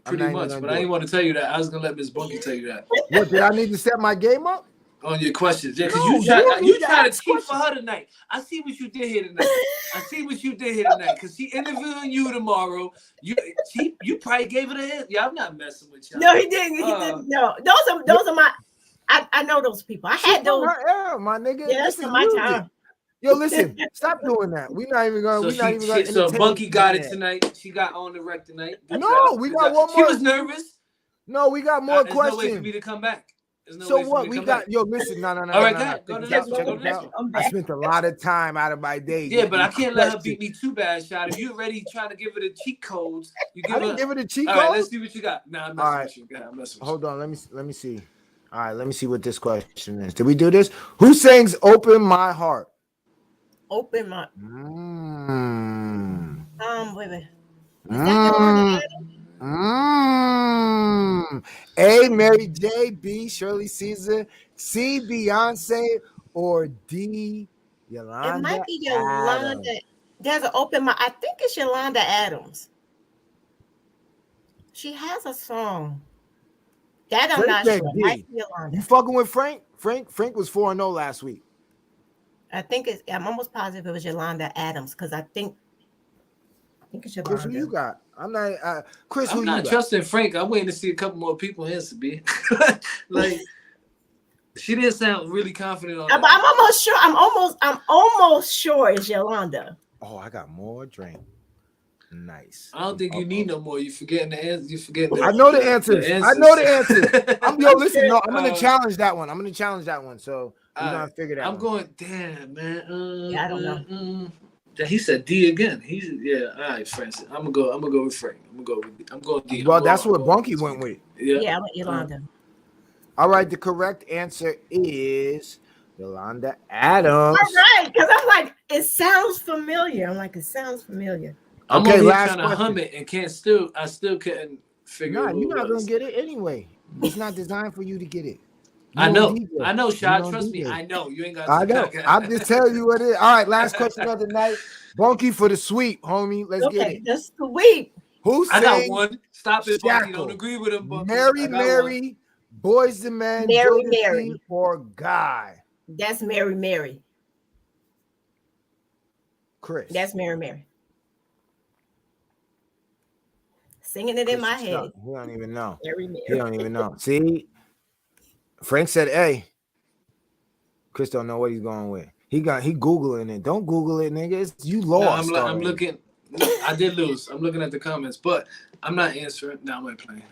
I'm pretty not even much. gonna But do I didn't it. want to tell you that. I was gonna let Miss Bunky tell you that What, did I need to step my game up? on your questions. Yeah, because No, you try don't need to to ask cheat for questions. her tonight. I see what you did here tonight. Because she interviewing you tomorrow. You probably gave it a hint. Yeah, I'm not messing with y'all. No, he didn't. He didn't. No, those are my. I know those people. I She had from those. her era, my nigga. Yeah, This that's is from my music. time. Yo, listen, stop doing that. We're not even gonna So entertain Bunky got it that. tonight. She got on the wreck tonight. Good No, job. we Good got job. one She more. was nervous. No, we got more There's no way for questions. me to come back. There's no So way for what? me to We come got back. yo, listen, no. All right, Check go ahead. this Go to out, the next one. check Go to this the next out. one. I spent a lot of time out of my day. Yeah, but I getting can't let her questions. beat me too bad, shot. If you already trying to give her the cheat codes, you give I her. didn't give her the cheat All code. right, let's see what you got. Nah, I'm messing All right. with you. Go ahead, I'm messing with Hold on, let me see. All right, let me see what this question is. Did we do this? Who sings "Open My Heart"? Open my. Wait. Is that Yolanda Adams? A. Mary J. B. Shirley Caesar. C. Beyonce. Or D. It Yolanda might be Adams. Yolanda. There's an open my. I think it's Yolanda Adams. She has a song. That I'm Frank not said sure. It D. might be Yolanda. You fucking with Frank? Frank was 4-0 last week. I'm almost positive it was Yolanda Adams because I think it's Yolanda. Chris, who you got? I'm not. Chris, I'm who not you got? trusting Frank. I'm waiting to see a couple more people answer, B. Like, she didn't sound really confident on I'm that. almost sure. I'm almost sure it's Yolanda. Oh, I got more drink. Nice. I don't think you need no more. You forgetting the answer. You forgetting. I know the answers. I know the answers. Listen. No, I'm gonna challenge that one. So we're gonna figure that. I'm going. Damn, man. Yeah, I don't know. He said D again. All right, Francis. I'm gonna go with Frank. I'm going D. Well, that's what Bunky went with. Yeah, I went Yolanda. All right, the correct answer is Yolanda Adams. All right, because I'm like, it sounds familiar. It sounds familiar. I'm Okay, over here last trying to hum question. it and I still couldn't figure Nah, out who you're it not was. gonna get it anyway. It's not designed for you to get it. I know, Shad. Trust me. I know. You ain't got to. I know. I'm just telling you what it is. All right, last question of the night. Bunky for the sweep, homie. Let's get it. The sweep. Who I got sang one. Stop it, Bunky. Shackle? Don't agree with him, Bunky. Mary, Boys and Men, Mary, or Guy? That's Mary. Chris. That's Mary. Singing it in my head. He don't even know. Mary. He don't even know. See, Frank said A. Chris don't know what he's going with. He Googling it. Don't Google it, nigga. You lost. No, I'm looking. I did lose. I'm looking at the comments, but I'm not answering. No, I'm not playing.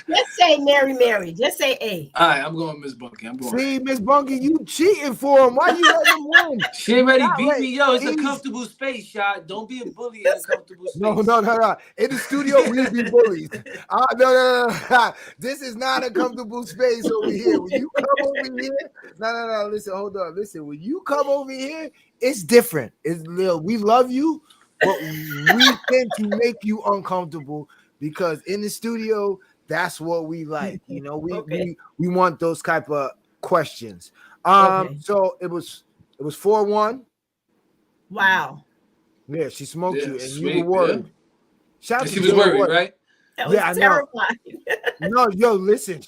Just say Mary. Just say A. All right, I'm going Miss Bunky. I'm going. See, Miss Bunky, you cheating for him. Why you letting him win? She already Not beat right. me. Yo, it's a comfortable space, shot. Don't be a bully in a comfortable space. No. In the studio, we be bullies. No. This is not a comfortable space over here. When you come over here, no. Listen, hold on. Listen, when you come over here, it's different. It's little. We love you, but we tend to make you uncomfortable because in the studio, that's what we like. You know, we want those type of questions. So it was 4-1. Wow. Yeah, she smoked you, and sweet, you were worried. Yeah. She was worried, right? That was Yeah, I know. terrifying. No, yo, listen.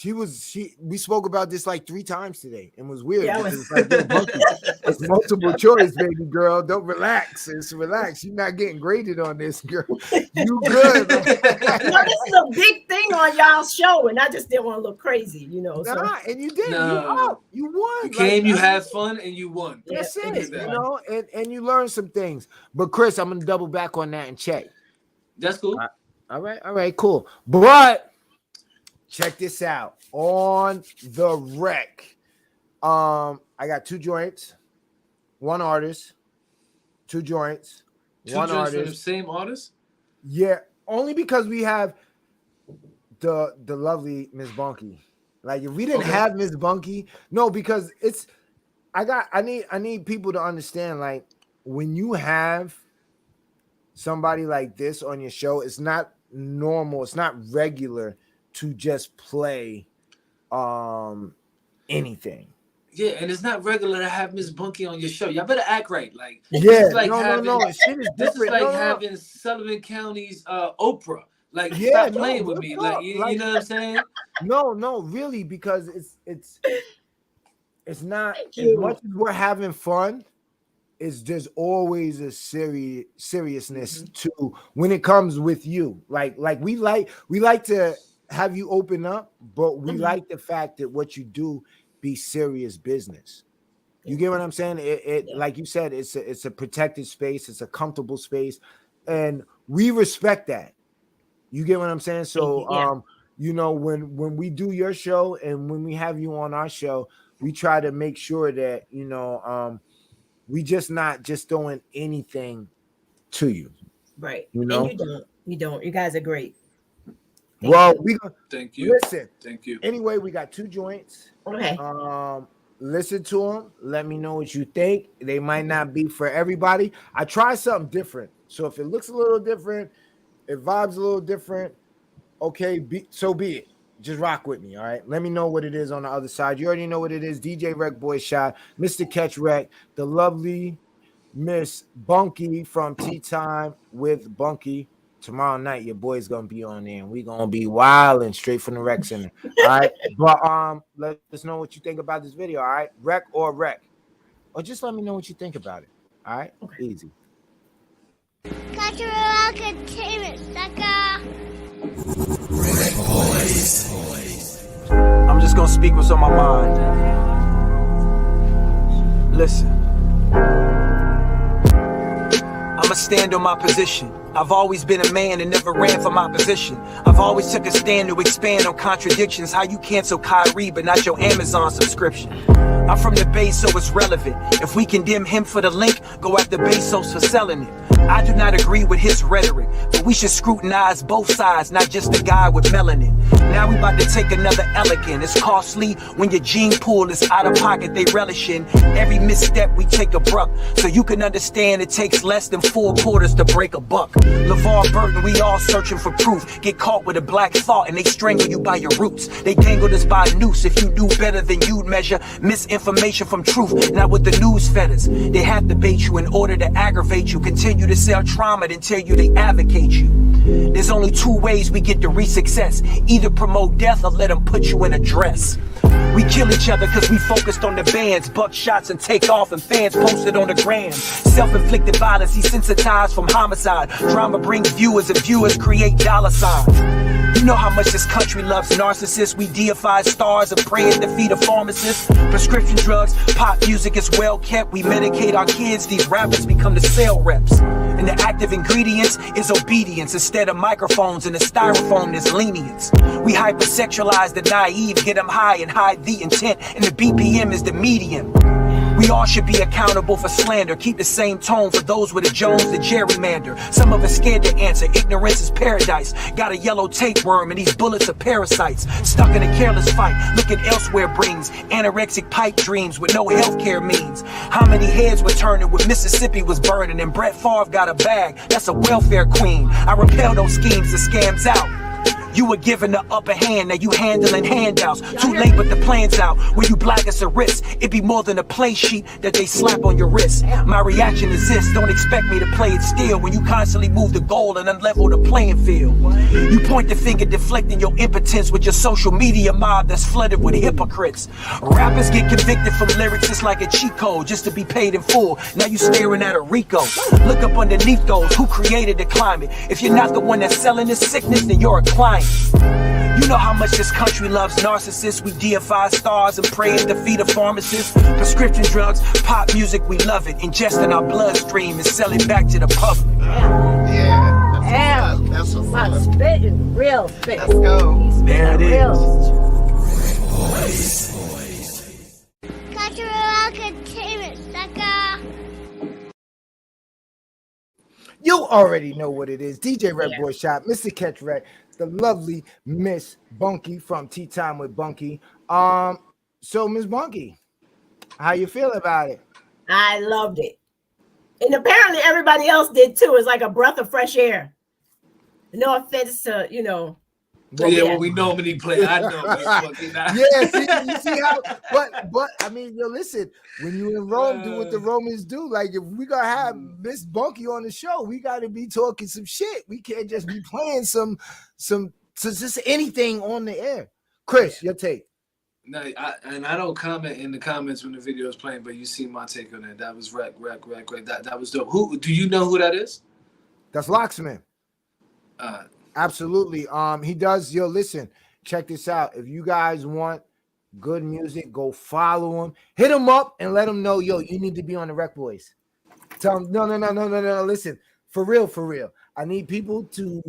We spoke about this like 3 times today, and it was weird. Yeah, Because it's like, yo, Bunky, it's multiple choice, baby girl. Don't relax. It's relax. You're not getting graded on this, girl. You good? This is a big thing on y'all's show, and I just didn't want to look crazy, you know. So. Nah, and you did. No. You won. You came, you had fun, and you won. That's Yeah, it. You know, and you learned some things. But Chris, I'm gonna double back on that and check. That's cool. All right, cool. But check this out. On the rec, I got 2 joints, 1 artist, 2 joints, 1 artist. For the same artist? Yeah, only because we have the lovely Miss Bunky. Like if we didn't have Miss Bunky, no, because I need people to understand, like when you have somebody like this on your show, it's not normal, it's not regular to just play anything. Yeah, and it's not regular to have Miss Bunky on your show. Y'all better act right. Like, Yeah, this is like no. Shit is this is different. like having Sullivan County's Oprah. Like, Yeah, stop playing with what's me. up? Like, you know what I'm saying? No, really, because it's not Thank as you. much as we're having fun. It's just always a seriousness to when it comes with you. Like we like to have you open up, but we like the fact that what you do be serious business. You get what I'm saying? It like you said, it's a protected space, it's a comfortable space, and we respect that. You get what I'm saying? So you know, when we do your show and when we have you on our show, we try to make sure that, you know, we just not just throwing anything to you. Right. You know? And you don't. You guys are great. Thank you. Listen. Thank you. Anyway, we got 2 joints. Okay. Listen to them. Let me know what you think. They might not be for everybody. I try something different. So if it looks a little different, it vibes a little different, okay, so be it. Just rock with me, all right? Let me know what it is on the other side. You already know what it is. DJ Rec Boy Shot, Mr. Catch Rec, the lovely Miss Bunky from Tea Time with Bunky. Tomorrow night, your boy's gonna be on there, and we gonna be wilding straight from the rec center. All right, but let us know what you think about this video. All right, rec, or just let me know what you think about it. All right, easy. Cultural entertainment, sucker. I'm just gonna speak what's on my mind. Listen, I'ma stand on my position. I've always been a man and never ran for my position. I've always took a stand to expand on contradictions. How you cancel Kyrie but not your Amazon subscription. I'm from the Bay, so it's relevant. If we condemn him for the link, go after Bezos for selling it. I do not agree with his rhetoric, but we should scrutinize both sides, not just the guy with melanin. Now we about to take another elegant. It's costly when your gene pool is out of pocket, they relish in. Every misstep we take abrupt, so you can understand it takes less than 4 quarters to break a buck. LeVar Burton, we all searching for proof. Get caught with a black thought and they strangle you by your roots. They dangled us by a noose. If you knew better than you'd measure misinformation from truth, not with the news fetters. They have to bait you in order to aggravate you. Continue to sell trauma, then tell you they advocate you. There's only 2 ways we get to reach success. Either promote death or let them put you in a dress. We kill each other cause we focused on the bands, buck shots and take off and fans posted on the gram. Self-inflicted violence, desensitized from homicide. Drama brings viewers and viewers create dollar signs. You know how much this country loves narcissists. We deify stars and pray and defeat a pharmacist. Prescription drugs, pop music is well kept. We medicate our kids, these rappers become the sale reps. And the active ingredients is obedience instead of microphones, and the styrofoam is lenience. We hypersexualize the naive, get them high and hide the intent, and the BPM is the medium. We all should be accountable for slander. Keep the same tone for those with a Jones to gerrymander. Some of us scared to answer. Ignorance is paradise. Got a yellow tapeworm and these bullets are parasites. Stuck in a careless fight. Looking elsewhere brings anorexic pipe dreams with no healthcare means. How many heads were turning when Mississippi was burning and Brett Favre got a bag? That's a welfare queen. I repel those schemes, the scams out. You were given the upper hand, now you handling handouts. Too late, but the plan's out. When you black as a risk, it be more than a play sheet that they slap on your wrist. My reaction is this, don't expect me to play it still when you constantly move the goal and unlevel the playing field. You point the finger deflecting your impotence with your social media mob that's flooded with hypocrites. Rappers get convicted from lyrics just like a cheat code just to be paid in full. Now you staring at a Rico. Look up underneath those who created the climate. If you're not the one that's selling this sickness, then you're a client. You know how much this country loves narcissists. We deify stars and pray and defeat a pharmacist. Prescription drugs, pop music, we love it. Ingest in our bloodstream and sell it back to the public. Yeah, that's what's up. Spitting, real spit. Let's go. There it is. Cultural Entertainment, sucker. You already know what it is. DJ Red Boy Shop, Mr. Catch Red, the lovely Miss Bunky from Tea Time with Bunky. So Miss Bunky, how you feel about it? I loved it. And apparently everybody else did too. It's like a breath of fresh air. No offense to, Well, we normally play. I know. Yeah, see, you see how, but I mean, listen, when you in Rome, do what the Romans do. Like, if we gonna have Miss Bunky on the show, we gotta be talking some shit. We can't just be playing some just anything on the air. Chris, your take. No, I don't comment in the comments when the video is playing, but you see my take on that. That was wreck. That was dope. Who do you know who that is? That's Locksman. Absolutely. He does. Listen, check this out. If you guys want good music, go follow him. Hit him up and let him know, you need to be on the Rec Boys. Tell him, no. Listen, for real. I need people to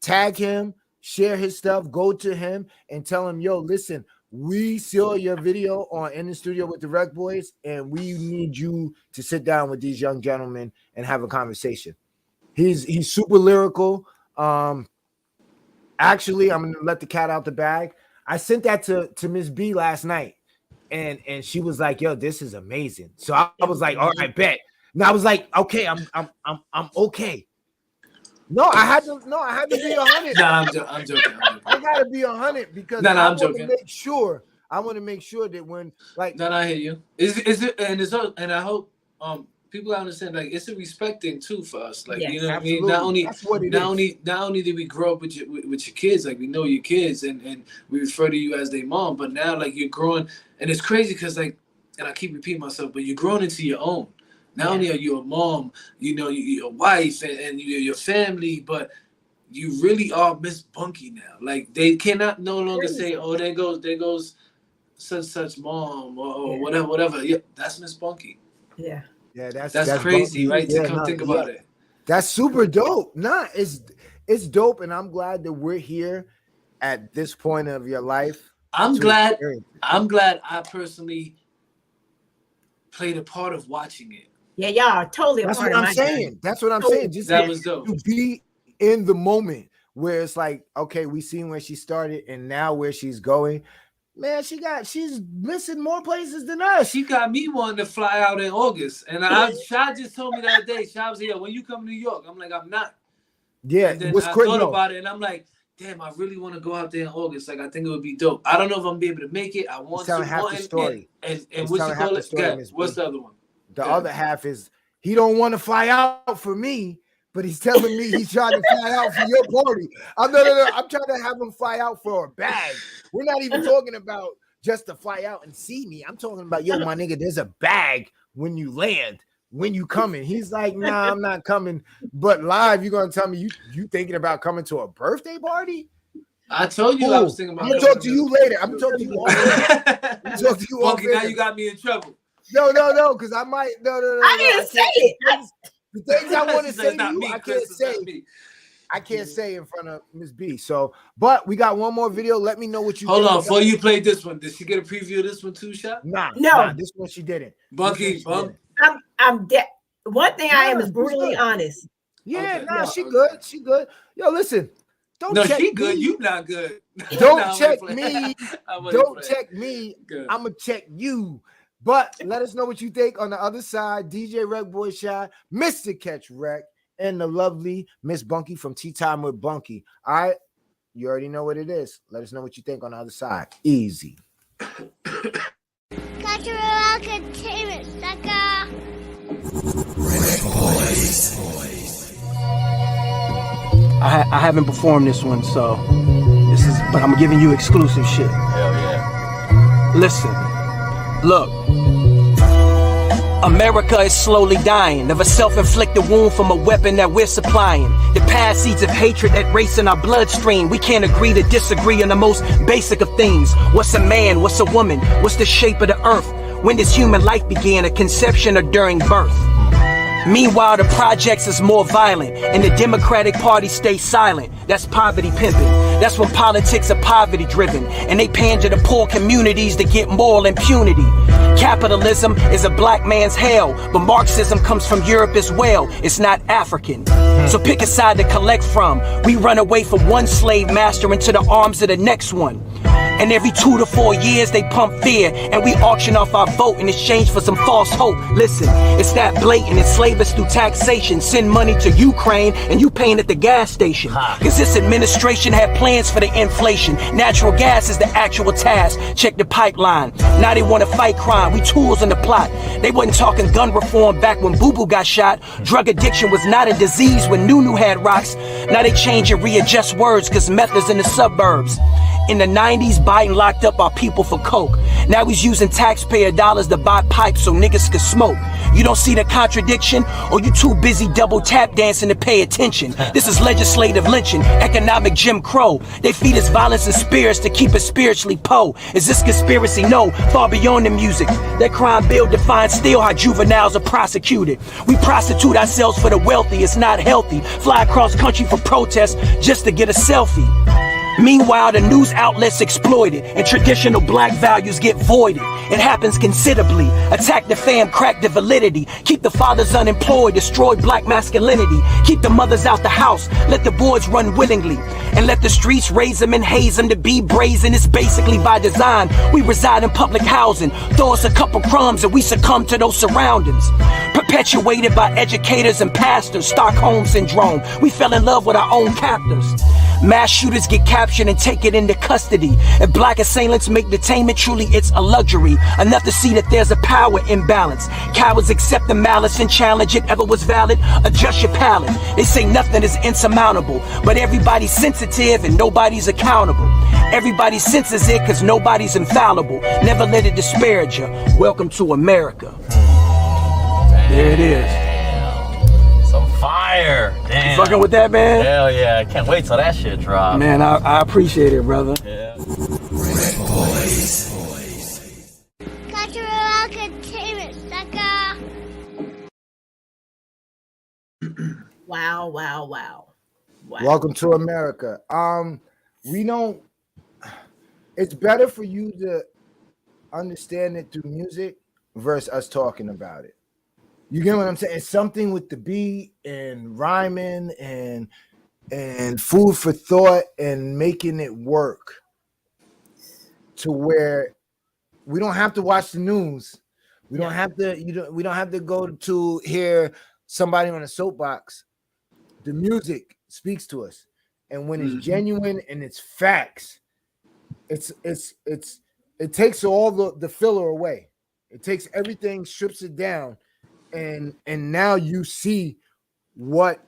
tag him, share his stuff, go to him and tell him, listen, we saw your video on In the Studio with the Rec Boys, and we need you to sit down with these young gentlemen and have a conversation. He's super lyrical. Actually, I'm gonna let the cat out the bag. I sent that to Miss B last night, and she was like, "This is amazing." So I was like, "All right, bet." And I was like, "Okay, I'm okay." No, I had to be 100. Nah, I'm joking. I gotta be 100 because I'm I want joking. to make sure that when I hear you. Is it and I hope people understand, like, it's a respect thing too for us. Like, you know what I mean? Not only did we grow up with your kids, like we know your kids and we refer to you as their mom, but now like you're growing, and it's crazy because like, and I keep repeating myself, but you're growing into your own. Not only are you a mom, you're a wife and you're your family, but you really are Miss Bunky now. Like they cannot no longer say, "Oh, there goes such mom or whatever." Yeah, that's Miss Bunky. Yeah, that's crazy, Bunky. right? To think about it. That's super dope. Nah, it's dope, and I'm glad that we're here at this point of your life. I'm glad I personally played a part of watching it. Yeah, y'all are totally. That's what I'm saying. That's what I'm saying. Just that was dope. To be in the moment where it's like, okay, we seen where she started and now where she's going. Man, she's missing more places than us. She got me wanting to fly out in August. And Sha just told me the other day, Sha was here, when you come to New York? I'm like, I'm not. Yeah, and then I thought about it and I'm like, damn, I really want to go out there in August. Like, I think it would be dope. I don't know if I'm going to be able to make it. I want to. Half the story. And what's you call it? What's the other one? The other half is he don't want to fly out for me, but he's telling me he's trying to fly out for your party. I'm trying to have him fly out for a bag. We're not even talking about just to fly out and see me. I'm talking about, my nigga, there's a bag when you land, when you coming. He's like, nah, I'm not coming. But live, you're gonna tell me you thinking about coming to a birthday party? I told you I was thinking about. I'm gonna talk to you later. I'm gonna talk to you all later. I'm talk to you all later. Now you got me in trouble. No, because I might. No. I didn't say it. The things I want to say to you, me, I can't say. I can't say in front of Miss B. So, but we got one more video. Let me know what you. Hold on, before you play this one, did she get a preview of this one too, Shop? Nah, this one she didn't. Bunky, I'm dead. One thing I am is brutally honest. Yeah, she good. She good. Yo, listen. She good. You not good. Don't check me. Don't check me. I'm gonna check you. But let us know what you think on the other side. DJ Rec Boy Shy, Mr. Catch Rec, and the lovely Miss Bunky from Tea Time with Bunky. All right. You already know what it is. Let us know what you think on the other side. Easy. Cultural entertainment, sucker. I haven't performed this one, so but I'm giving you exclusive shit. Hell yeah. Listen, look. America is slowly dying of a self-inflicted wound from a weapon that we're supplying. The past seeds of hatred that race in our bloodstream. We can't agree to disagree on the most basic of things. What's a man? What's a woman? What's the shape of the earth? When does human life begin? At conception or during birth? Meanwhile, the projects is more violent, and the Democratic Party stays silent. That's poverty pimping. That's when politics are poverty driven, and they pander to poor communities to get moral impunity. Capitalism is a black man's hell, but Marxism comes from Europe as well. It's not African. So pick a side to collect from. We run away from one slave master into the arms of the next one. And every 2 to 4 years they pump fear, and we auction off our vote in exchange for some false hope. Listen, it's that blatant. Enslave us through taxation, send money to Ukraine, and you paying at the gas station. Cause this administration had plans for the inflation. Natural gas is the actual task. Check the pipeline. Now they want to fight crime. We tools in the plot. They wasn't talking gun reform back when Boo Boo got shot. Drug addiction was not a disease when Nunu had rocks. Now they change and readjust words cause meth is in the suburbs. In the 90s, Biden locked up our people for coke. Now he's using taxpayer dollars to buy pipes so niggas could smoke. You don't see the contradiction, or you too busy double tap dancing to pay attention. This is legislative lynching, economic Jim Crow. They feed us violence and spirits to keep us spiritually po. Is this conspiracy? No, far beyond the music. That crime bill defines still how juveniles are prosecuted. We prostitute ourselves for the wealthy, it's not healthy. Fly across country for protests just to get a selfie. Meanwhile, the news outlets exploit it, and traditional black values get voided. It happens considerably. Attack the fam, crack the validity. Keep the fathers unemployed, destroy black masculinity. Keep the mothers out the house, let the boys run willingly. And let the streets raise them and haze them to be brazen. It's basically by design. We reside in public housing. Throw us a couple crumbs and we succumb to those surroundings. Perpetuated by educators and pastors, Stockholm Syndrome. We fell in love with our own captors. Mass shooters get captured and taken into custody. If black assailants make detainment, truly it's a luxury. Enough to see that there's a power imbalance. Cowards accept the malice and challenge it. Ever was valid? Adjust your palate. They say nothing is insurmountable, but everybody's sensitive and nobody's accountable. Everybody senses it cause nobody's infallible. Never let it disparage you. Welcome to America. There it is. Some fire. Damn. You fucking with that, man? Hell yeah. I can't wait till that shit drops. Man, I appreciate it, brother. Yeah. Cultural entertainment, sucker. Wow, wow, wow. Wow. Welcome to America. We don't. It's better for you to understand it through music versus us talking about it. You get what I'm saying? It's something with the beat and rhyming and food for thought and making it work to where we don't have to watch the news. We don't have to. We don't have to go to hear somebody on a soapbox. The music speaks to us, and when it's genuine and it's facts, it takes all the filler away. It takes everything, strips it down. And now you see what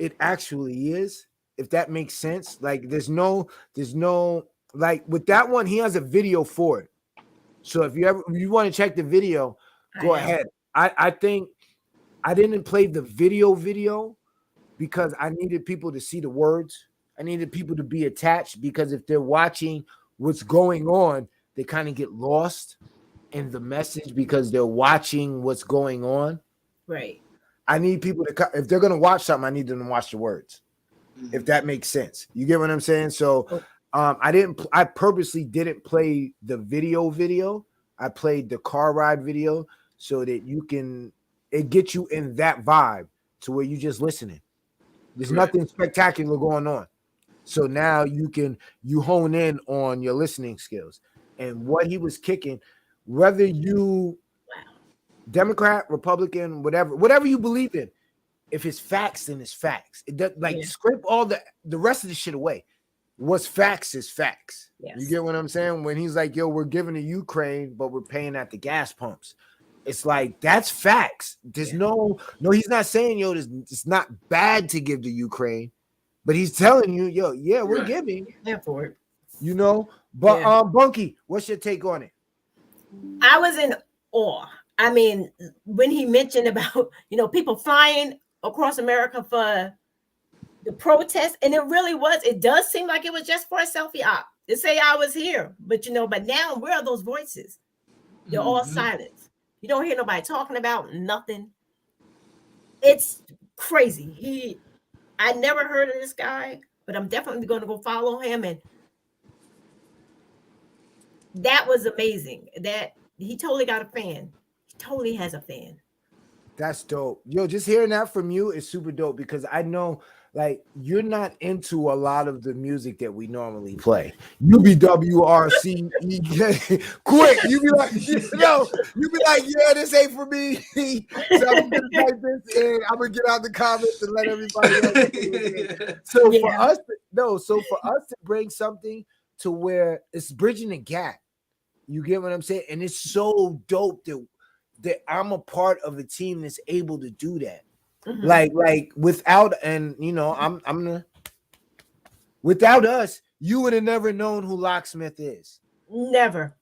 it actually is, if that makes sense. Like there's no like with that one, he has a video for it. So if you want to check the video, go ahead. I think I didn't play the video because I needed people to see the words. I needed people to be attached because if they're watching what's going on, they kind of get lost in the message because they're watching what's going on. Right. I need people to, if they're going to watch something, I need them to watch the words, if that makes sense. You get what I'm saying? So I purposely didn't play the video. I played the car ride video so that it gets you in that vibe to where you just listening. There's nothing spectacular going on. So now you hone in on your listening skills and what he was kicking. Whether you Democrat, Republican, whatever you believe in, if it's facts, then it's facts. It does, scrape all the rest of the shit away. what's facts is facts. Yes. You get what I'm saying? When he's like, yo, we're giving to Ukraine, but we're paying at the gas pumps. It's like, that's facts. There's no, he's not saying, yo, it's not bad to give to Ukraine, but he's telling you, yo, yeah, we're giving. Therefore, You know, but Bunky, what's your take on it? I was in awe. I mean, when he mentioned about, you know, people flying across America for the protest, and it really was, it does seem like it was just for a selfie op to say I was here, but you know, but now where are those voices? They're all silent. You don't hear nobody talking about nothing. It's crazy. I never heard of this guy, but I'm definitely going to go follow him. And that was amazing. That he totally got a fan. He totally has a fan. That's dope. Yo, just hearing that from you is super dope because I know, like, you're not into a lot of the music that we normally play. You be WRC quick. You be like, yeah, this ain't for me. So I'm gonna type this in. I'm gonna get out the comments and let everybody else. So for us to bring something to where it's bridging the gap. You get what I'm saying? And it's so dope that I'm a part of a team that's able to do that. Like without, and you know, I'm gonna, without us, you would have never known who Locksmith is. Never.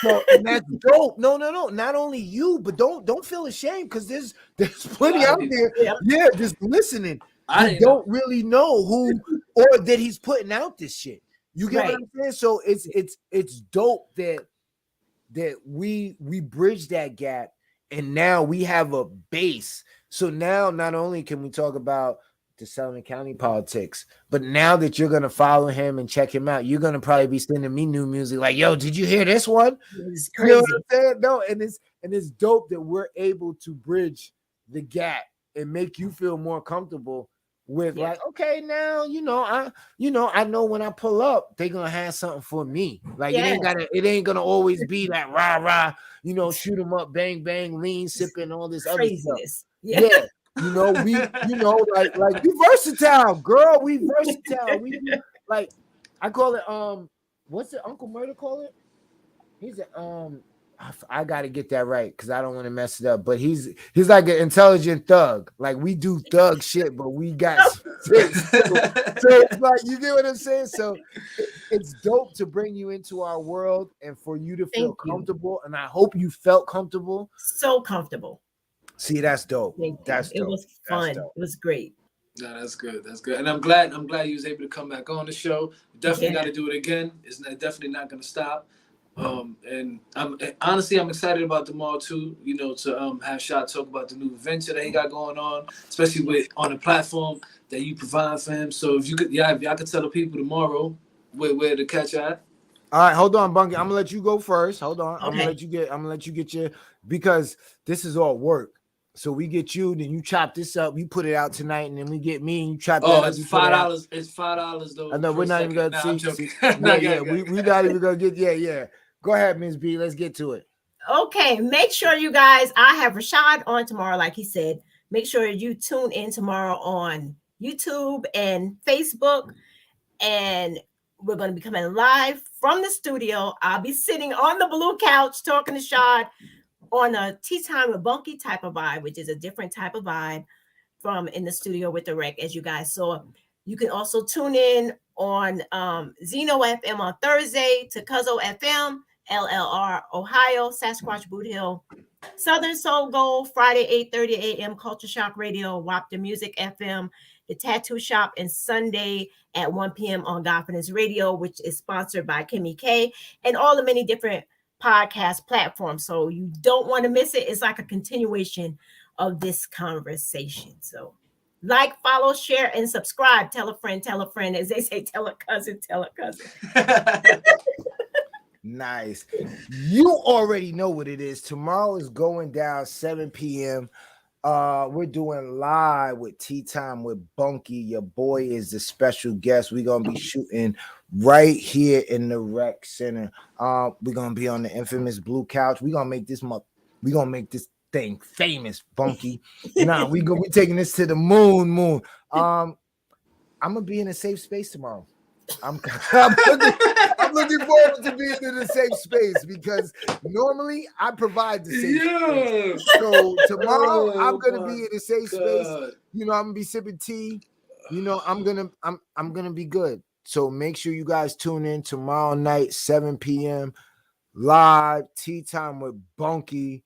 So, and that's dope. No. Not only you, but don't feel ashamed because there's plenty out there. Yeah, just listening. I don't really know who or that he's putting out this shit. You get what I'm saying? So it's dope that we bridge that gap, and now we have a base. So now not only can we talk about the Sullivan County politics, but now that you're gonna follow him and check him out, you're gonna probably be sending me new music like, yo, did you hear this one? It's crazy. You know what I'm saying? No, and it's dope that we're able to bridge the gap and make you feel more comfortable with like, okay, now I know when I pull up, they're gonna have something for me. Like it ain't gonna always be like rah, you know, shoot them up, bang, bang, lean, sipping, all this other stuff. Yeah. You know, like we versatile, girl. We versatile. We like, I call it what's it Uncle Murder call it? He's a I gotta get that right because I don't want to mess it up. But he's like an intelligent thug. Like we do thug shit, but we got so it's like, you get what I'm saying? So it's dope to bring you into our world and for you to feel comfortable. And I hope you felt comfortable. So comfortable. See, that's dope. That's dope. It was fun. It was great. No, that's good. That's good. And I'm glad you was able to come back on the show. Definitely got to do it again. It's definitely not going to stop. And I'm excited about tomorrow too, you know, to have Shot talk about the new venture that he got going on, especially on the platform that you provide for him. So if y'all could tell the people tomorrow where to catch at. All right, hold on, Bunky. I'm gonna let you go first. Hold on. Okay. I'm gonna let you get your, because this is all work. So we get you, then you chop this up, you put it out tonight, and then we get me and you chop that up. It's $5. It's $5 though. I know we're not even gonna see. We not even gonna get. Yeah. Go ahead, Ms. B. Let's get to it. Okay, make sure you guys. I have Rashad on tomorrow, like he said. Make sure you tune in tomorrow on YouTube and Facebook, and we're going to be coming live from the studio. I'll be sitting on the blue couch talking to Shad on a Tea Time with Bunky type of vibe, which is a different type of vibe from in the studio with the rec, as you guys saw. You can also tune in on Zeno FM on Thursday, Tucuzzo FM, LLR Ohio, Sasquatch Boot Hill, Southern Soul Gold, Friday 8:30 a.m. Culture Shock Radio, WAP the Music FM, The Tattoo Shop, and Sunday at 1 p.m. on Confidence Radio, which is sponsored by Kimmy K, and all the many different podcast platforms. So you don't want to miss it. It's like a continuation of this conversation. So like, follow, share, and subscribe. Tell a friend, as they say, tell a cousin, tell a cousin. Nice. You already know what it is. Tomorrow is going down 7 p.m. We're doing live with Tea Time with Bunky. Your boy is the special guest. We're gonna be shooting right here in the rec center. We're gonna be on the infamous blue couch. We're gonna make this thing famous, Bunky. Nah, we taking this to the moon. I'm gonna be in a safe space tomorrow. I'm looking forward to being in the safe space because normally I provide the safe space. So tomorrow I'm gonna be in a safe space. You know, I'm gonna be sipping tea. You know, I'm gonna be good. So make sure you guys tune in tomorrow night, 7 p.m. live tea time with Bunky,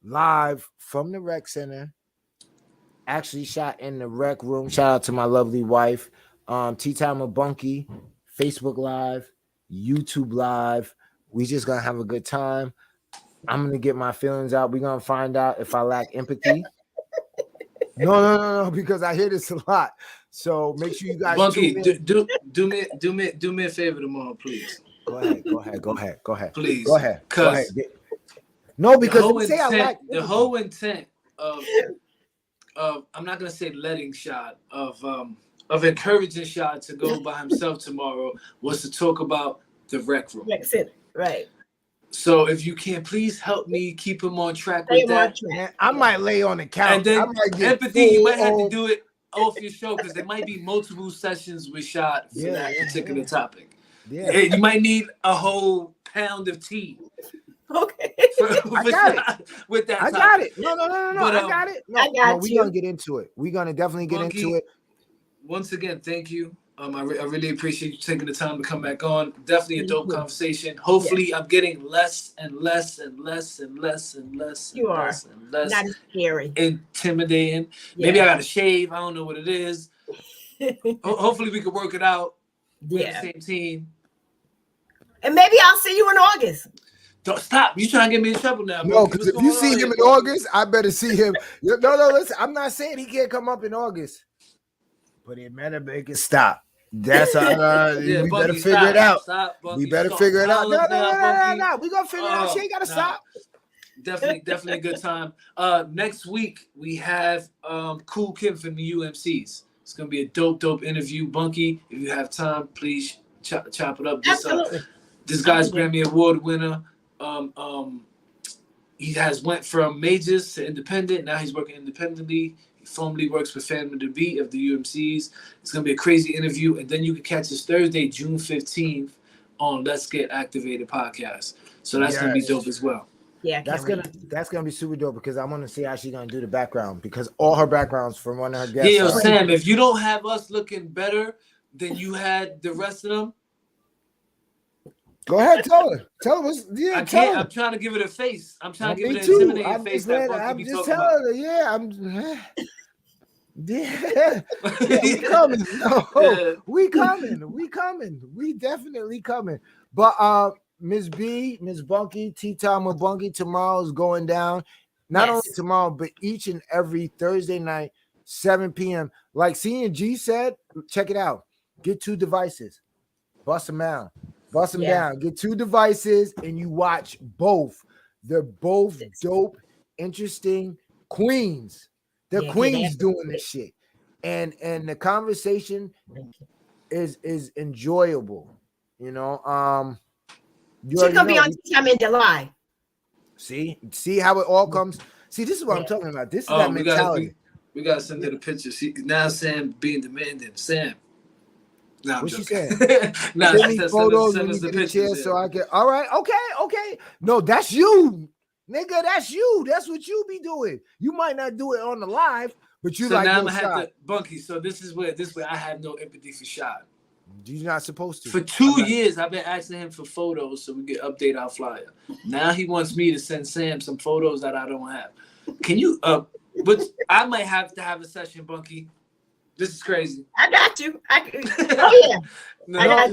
live from the rec center. Actually shot in the rec room. Shout out to my lovely wife. Tea time with Bunky, Facebook Live, YouTube Live. We just gonna have a good time. I'm gonna get my feelings out. We're gonna find out if I lack empathy. No, because I hear this a lot. So make sure you guys Bunky, tune in. do me a favor tomorrow, please. Go ahead. Please. Go ahead. No, because the whole intent of I'm not gonna say letting Shot of encouraging Shot to go by himself tomorrow was to talk about the rec room. Right. So if you can please help me keep him on track with that. Man, I might lay on the couch. And then I might get empathy, you might have to do it off your show because there might be multiple sessions with Shot for that particular topic. Yeah. You might need a whole pound of tea. Okay. I got it. With that topic. I got it. No. But, I got it. I got we're gonna get into it. We're gonna definitely get Bunky, into it. Once again, thank you. I really appreciate you taking the time to come back on. Definitely a dope conversation. Hopefully, I'm getting less and less and less and less and less. You are less not scary, intimidating. Yeah. Maybe I got to shave. I don't know what it is. Hopefully, we can work it out. We're the same team. And maybe I'll see you in August. Don't stop. You trying to get me in trouble now, bro. No, because if you see him in August, I better see him. No, listen. I'm not saying he can't come up in August, but it better make it stop. That's we Bunky, better figure it out. Stop, we better figure it out. No. We gonna figure it out. She ain't gotta stop. Definitely a good time. Next week we have Cool Kim from the UMCs. It's gonna be a dope interview. Bunky, if you have time, please chop it up. This guy's Grammy Award winner. He has went from majors to independent. Now he's working independently. He formerly works with Family the Beat of the UMCs. It's gonna be a crazy interview, and then you can catch us Thursday, June 15th, on Let's Get Activated podcast. So that's gonna be dope as well. Yeah, that's gonna be super dope because I want to see how she's gonna do the background because all her backgrounds from one of her guests. Yeah, Sam, if you don't have us looking better than you had the rest of them, go ahead, tell her. Tell her what's I can't. I'm trying to give it a face. I'm trying to give it an intimidating face. I'm just telling her. We coming. No, we coming. We definitely coming. But Miss Bunky, Tea Time with Bunky tomorrow is going down. Not only tomorrow, but each and every Thursday night, 7 p.m. Like C and G said, check it out. Get 2 devices, bust them down. Get 2 devices and you watch both. They're both dope, interesting queens. They're queens doing this shit. And the conversation is enjoyable. You know, she's gonna be on time in July. See how it all comes. See, this is what I'm talking about. This is that mentality. We gotta send her the picture. Now Sam being demanding. Sam. Nah, what she saying? Send me photos when you get a chance so I can. All right, okay. No, that's you, nigga. That's you. That's what you be doing. You might not do it on the live, but you like. Now I'm gonna have to Bunky. So this is where I have no empathy for Shot. You're not supposed to. For 2 years, I've been asking him for photos so we can update our flyer. Now he wants me to send Sam some photos that I don't have. Can you? But I might have to have a session, Bunky. This is crazy. I got you. Oh yeah. No,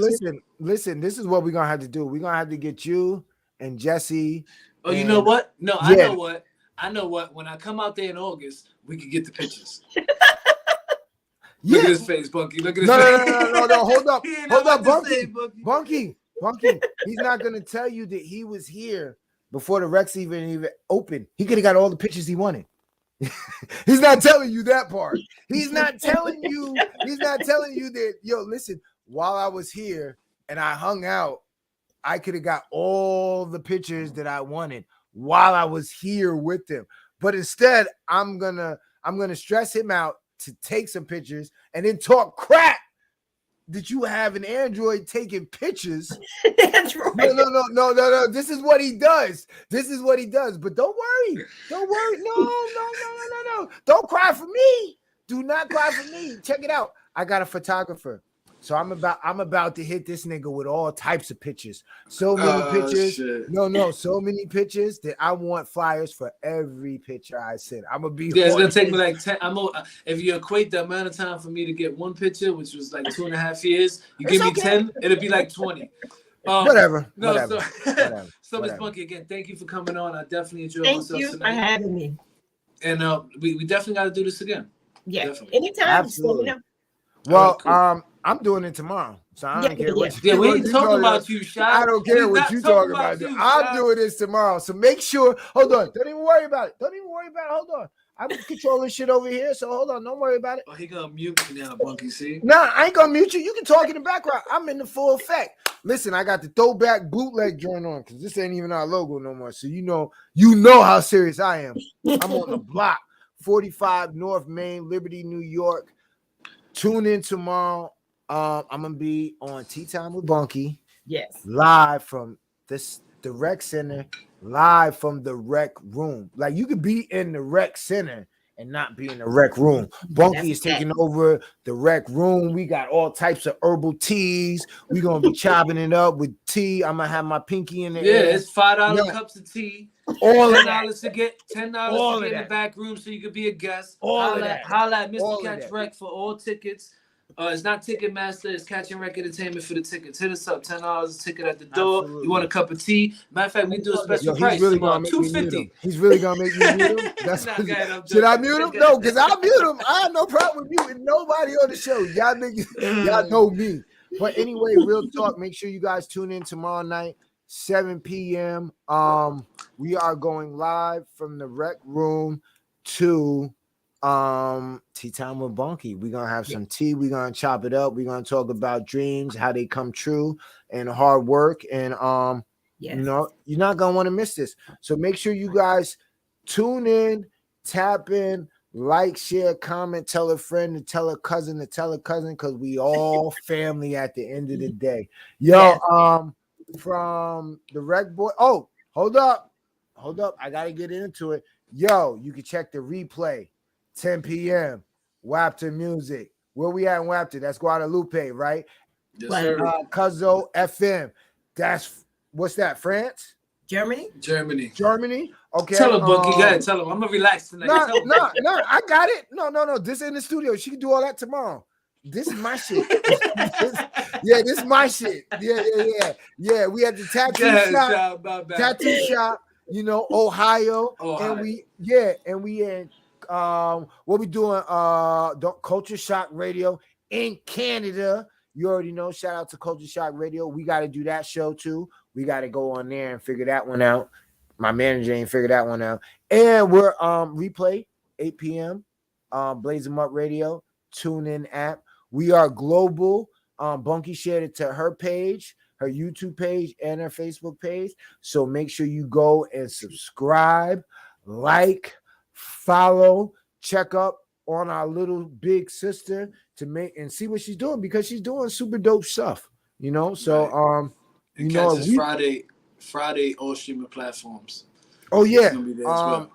listen. This is what we're gonna have to do. We're gonna have to get you and Jesse. Oh, you know what? No, I know what. When I come out there in August, we can get the pictures. Look at his face, Bunky. Look at his face. No. Hold up, Bunky. He's not gonna tell you that he was here before the Rex even opened. He could have got all the pictures he wanted. He's not telling you that part. He's not telling you that, yo, listen, while I was here and I hung out, I could have got all the pictures that I wanted while I was here with them. But instead, I'm gonna stress him out to take some pictures and then talk crap that you have an Android taking pictures. That's right. No. This is what he does. But don't worry. No. Don't cry for me. Do not cry for me. Check it out. I got a photographer. So I'm about to hit this nigga with all types of pictures. So many pictures. Shit. So many pictures that I want flyers for every picture I send. I'm gonna be. Yeah, it's gonna take me like 10. If you equate the amount of time for me to get one picture, which was like 2.5 years, you give me 10, it'll be like 20. Whatever. So Miss Bunky, again, thank you for coming on. I definitely enjoyed Thank myself you tonight. for having me. And we definitely got to do this again. Yeah, Definitely. anytime. Absolutely. Just let me know. Well, Cool. I'm doing it tomorrow, so I don't care what. Yeah, we ain't talking about you, Shot. I don't care what you talking about. I'm doing this tomorrow, so make sure. Hold on, don't even worry about it. Hold on, I'm controlling shit over here, so hold on, don't worry about it. Oh, he gonna mute me now, Bunky. See? Nah, I ain't gonna mute you. You can talk in the background. I'm in the full effect. Listen, I got the throwback bootleg joint on because this ain't even our logo no more. So you know how serious I am. I'm on the block, 45 North Main, Liberty, New York. Tune in tomorrow. I'm gonna be on Tea Time with Bunky. Yes. Live from the rec center, live from the rec room. Like you could be in the rec center and not be in the rec room. Bunky is taking over the rec room. We got all types of herbal teas. We're gonna be chopping it up with tea. I'm gonna have my pinky in the air. Yeah, it's $5 cups of tea. All $10 to get $10 to get in the back room so you could be a guest. Holla at Mr. Catch Rec for all tickets. It's not Ticketmaster, it's Catch and Rec Entertainment for the tickets. Hit us up, $10 a ticket at the door. Absolutely. You want a cup of tea? Matter of fact, we do a special price. He's really gonna make me mute him. He's really gonna make me mute him. That's should I mute him? No, because I'll mute him. I have no problem with muting nobody on the show. Y'all niggas, y'all know me. But anyway, real talk. Make sure you guys tune in tomorrow night, 7 p.m. We are going live from the rec room to Tea Time with Bunky. We're gonna have some tea, we're gonna chop it up, we're gonna talk about dreams, how they come true, and hard work. And you know, you're not gonna want to miss this. So make sure you guys tune in, tap in, like, share, comment, tell a friend, to tell a cousin, because we all family at the end of the day. Yo, from the rec boy. Oh, hold up, I gotta get into it. Yo, you can check the replay. 10 p.m. Wapter Music. Where we at in Wapter? That's Guadalupe, right? Yes, sir. Cuzzo FM. That's what's that? France? Germany. Okay. Tell him, Bunky. Go ahead, tell him. I'm gonna relax tonight. No. I got it. No. This in the studio. She can do all that tomorrow. This is my shit. This is my shit. Yeah. We had the tattoo shop. You know, Ohio. And we in what we doing? Culture Shock Radio in Canada. You already know. Shout out to Culture Shock Radio. We got to do that show too. We got to go on there and figure that one out. My manager ain't figured that one out. And we're replay 8 p.m. Blaze 'em Up Radio, Tune In app. We are global. Bunky shared it to her page, her YouTube page, and her Facebook page. So make sure you go and subscribe, like, follow, check up on our little big sister to make and see what she's doing, because she's doing super dope stuff, you know. So you know, Friday all streaming platforms. Oh yeah,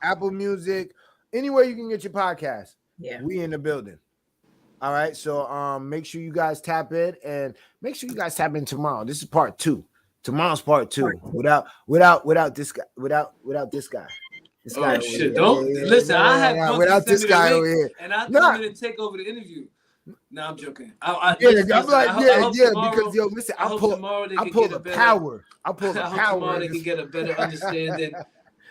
Apple Music, anywhere you can get your podcast. Yeah, we in the building. All right, so make sure you guys tap in, and make sure you guys tap in tomorrow. This is part 2. Tomorrow's part 2. Without this guy. Without this guy. This guy shit! Don't listen. I have without this guy over here, and I told me to take over the interview. No, I'm joking. I'm like, because yo, listen, I'll pull the power. I hope tomorrow they can get a better understanding.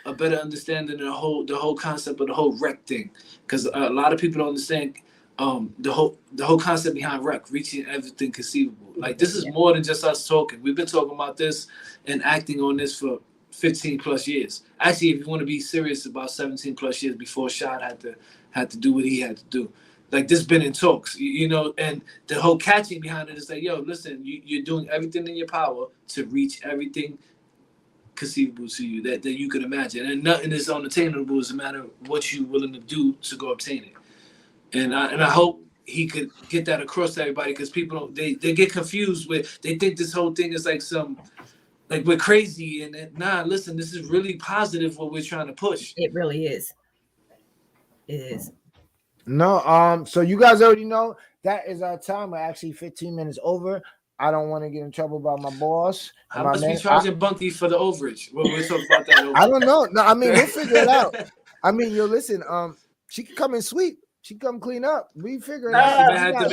A better understanding of the whole concept of the whole rec thing, because a lot of people don't understand the whole concept behind rec, reaching everything conceivable. Like, this is more than just us talking. We've been talking about this and acting on this for 15 plus years. Actually, if you want to be serious, about 17 plus years before Shad had to do what he had to do. Like, this been in talks, you know, and the whole catching behind it is like, yo, listen, you're doing everything in your power to reach everything conceivable to you that you could imagine, and nothing is unattainable. It's a matter of what you're willing to do to go obtain it. And I hope he could get that across to everybody, because people don't, they get confused with, they think this whole thing is like some, like we're crazy, and nah, listen, this is really positive what we're trying to push. It really is. It is. No, so you guys already know that is our time. We're actually 15 minutes over. I don't want to get in trouble by my boss. How much we charging Bunky for the overage? We'll talk about that. I don't know. No, I mean, we'll figure it out. I mean, yo, listen, she can come and sweep. She can come clean up. We figure it out. I had to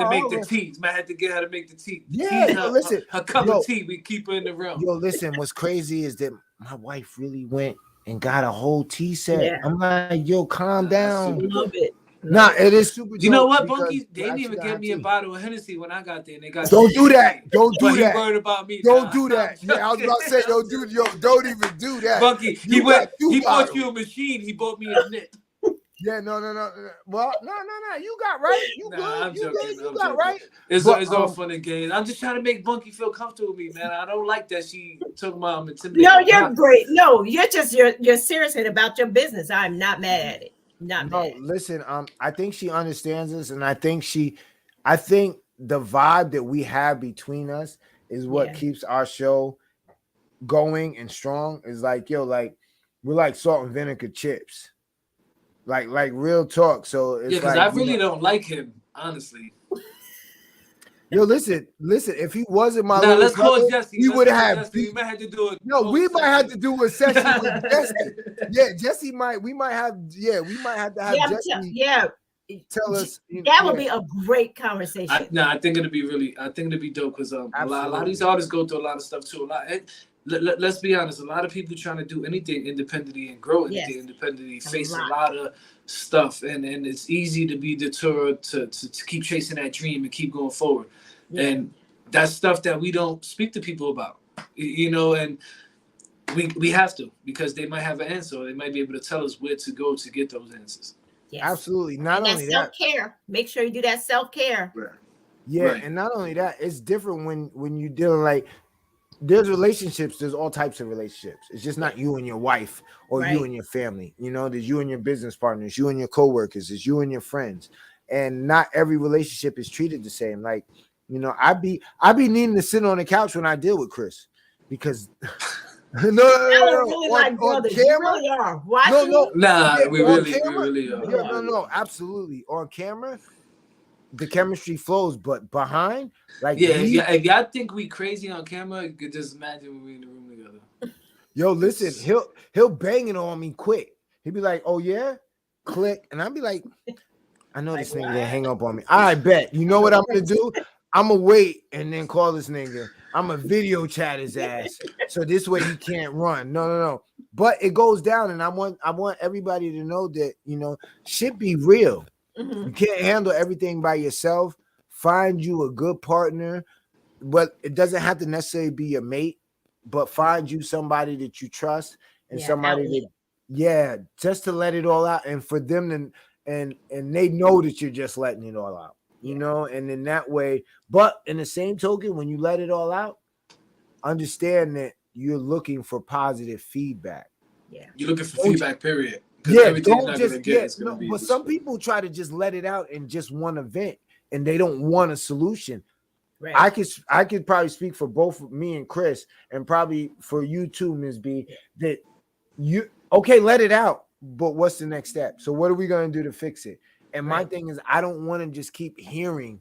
make the tea. I had to get her to make the tea. Yeah, listen. Her cup of tea, we keep her in the room. Yo, listen, what's crazy is that my wife really went and got a whole tea set. Yeah. I'm like, yo, calm down. I love it. Nah, it is super. You know what, Bunky? They didn't even give me a bottle of Hennessy when I got there. And they got don't do that. Don't do that. He worried about me. Don't do that. Yeah, I was about to say, don't even do that. Bunky, he bought you a machine. He bought me a knit. Yeah, no. Well, no. You got right. You good. I'm joking. You got right. It's all fun and games. I'm just trying to make Bunky feel comfortable with me, man. I don't like that she took my intimidating. No, you're great. No, you're serious about your business. I'm not mad at it. No, listen, I think she understands us, and I think the vibe that we have between us is what keeps our show going and strong. Is like, yo, like we're like salt and vinegar chips. Like real talk. So it's because I really don't like him, honestly. Yo, listen. If he wasn't my little let's brother, call Jesse. He would have. We might have to do it. No, we might have to do a session with Jesse. Yeah, Jesse might. We might have. Yeah, we might have to have Jesse. Tell us. That would be a great conversation. I think it'd be really. I think it'd be dope because a lot of these artists go through a lot of stuff too. Let's be honest. A lot of people trying to do anything independently and grow anything independently face a lot of stuff, and it's easy to be deterred to keep chasing that dream and keep going forward. Yeah. And that's stuff that we don't speak to people about, and we have to, because they might have an answer, or they might be able to tell us where to go to get those answers. Yes. Absolutely. Not only that, self-care. Make sure you do that self-care. Yeah, right. And not only that, it's different when you dealing like there's relationships, there's all types of relationships. It's just not you and your wife or you and your family. There's you and your business partners, you and your coworkers, it's you and your friends. And not every relationship is treated the same. Like, I be needing to sit on the couch when I deal with Chris, because no, really like brothers. You really are. We really are. No, absolutely. On camera, the chemistry flows, but behind, like, if y'all think we crazy on camera, you could just imagine when we in the room together. Yo, listen, he'll bang it on me quick. He'd be like, "Oh yeah," click, and I'd be like, "I know this nigga didn't hang up on me. I bet. You know what I'm gonna do? I'm gonna wait and then call this nigga. I'm gonna video chat his ass, so this way he can't run. No. But it goes down, and I want everybody to know that shit be real. Mm-hmm. You can't handle everything by yourself. Find you a good partner, but it doesn't have to necessarily be your mate. But find you somebody that you trust and somebody that, just to let it all out, and for them to, and they know that you're just letting it all out. And in that way, but in the same token, when you let it all out, understand that you're looking for positive feedback. Yeah, you're looking for feedback, period. Yeah, don't just but some people try to just let it out in just one event, and they don't want a solution. Right. I could probably speak for both me and Chris, and probably for you too, Ms. B, that let it out, but what's the next step? So what are we going to do to fix it? And my thing is, I don't want to just keep hearing,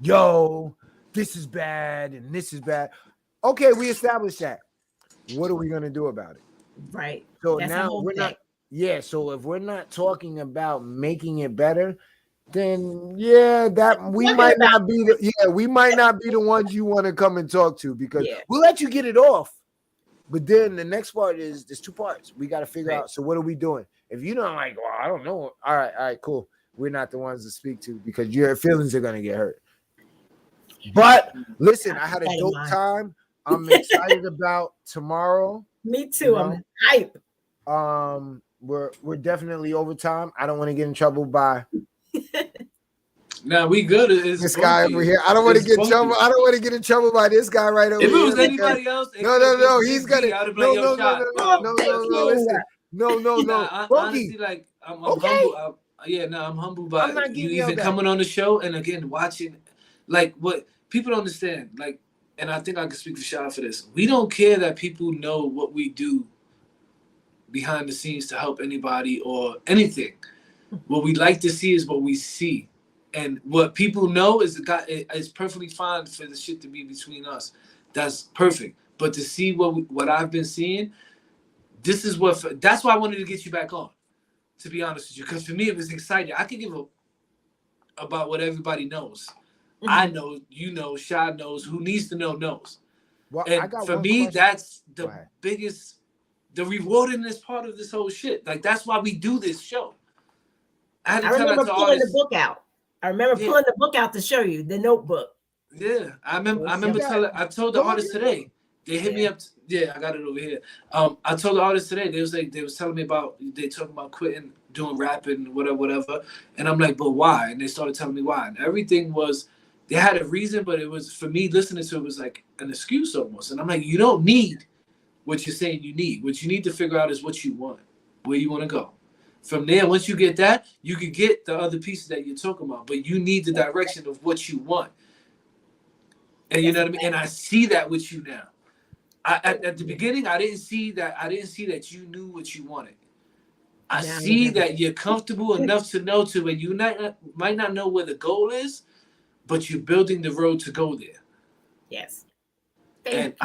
yo, this is bad and this is bad. Okay, we established that. What are we going to do about it? Right. So now we're not. Yeah. So if we're not talking about making it better, then we might not be the ones you want to come and talk to, because we'll let you get it off. But then the next part is there's two parts. We got to figure out. So what are we doing? If you don't like, well, I don't know. All right, cool. We're not the ones to speak to, because your feelings are gonna get hurt. But listen, I had a dope time. I'm excited about tomorrow. Me too. I'm hype. We're definitely over time. I don't want to get in trouble by Nah, we good. This guy over here. I don't want to get in trouble. I don't want to get in trouble by this guy right over here. If it was anybody else, no, he's gonna. No. Listen, no. Honestly, like I'm humble. Yeah, no, I'm humbled by I'm not you getting yelled even at. coming on the show and again watching, like what people don't understand. Like, and I think I can speak for Shy for this. We don't care that people know what we do behind the scenes to help anybody or anything. What we like to see is what we see, and what people know is it's perfectly fine for the shit to be between us. That's perfect. But to see what I've been seeing, this is that's why I wanted to get you back on. To be honest with you, because for me it was exciting. I could give a about what everybody knows. Mm-hmm. I know, you know, Shy knows, who needs to know knows. Well, I And got for one me, question. that's the biggest, the rewardingest part of this whole shit. Like, that's why we do this show. I had to tell remember that to pulling artists. the book out. I remember pulling the book out to show you the notebook. Yeah, I remember got- I told the go artist ahead. today. They hit me up. Yeah, I got it over here. I told the artist today. They was telling me about, they talking about quitting doing rapping, whatever. And I'm like, but why? And they started telling me why. And everything was, they had a reason, but it was, for me listening to it was like an excuse almost. And I'm like, you don't need what you're saying you need. What you need to figure out is what you want, where you want to go. From there, once you get that, you can get the other pieces that you're talking about. But you need the direction of what you want. And you know what I mean? And I see that with you now. At the beginning, I didn't see that. I didn't see that you knew what you wanted. I see that you're comfortable enough to know to, and you might not know where the goal is, but you're building the road to go there. Yes. And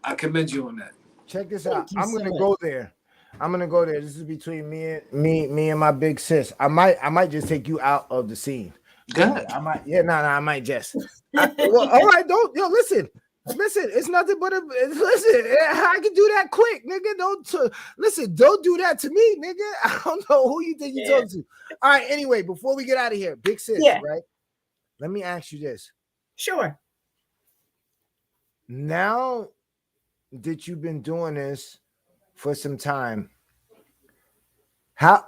I commend you on that. Check this out. I'm gonna go there. I'm gonna go there. This is between me and my big sis. I might just take you out of the scene. Good. I might. Yeah, no, I might just. Well, all right. Don't listen. It's nothing but listen. I can do that quick, nigga. Don't do that to me, nigga. I don't know who you think you're talking to. All right. Anyway, before we get out of here, big sis, right? Let me ask you this. Sure. Now that you've been doing this for some time, how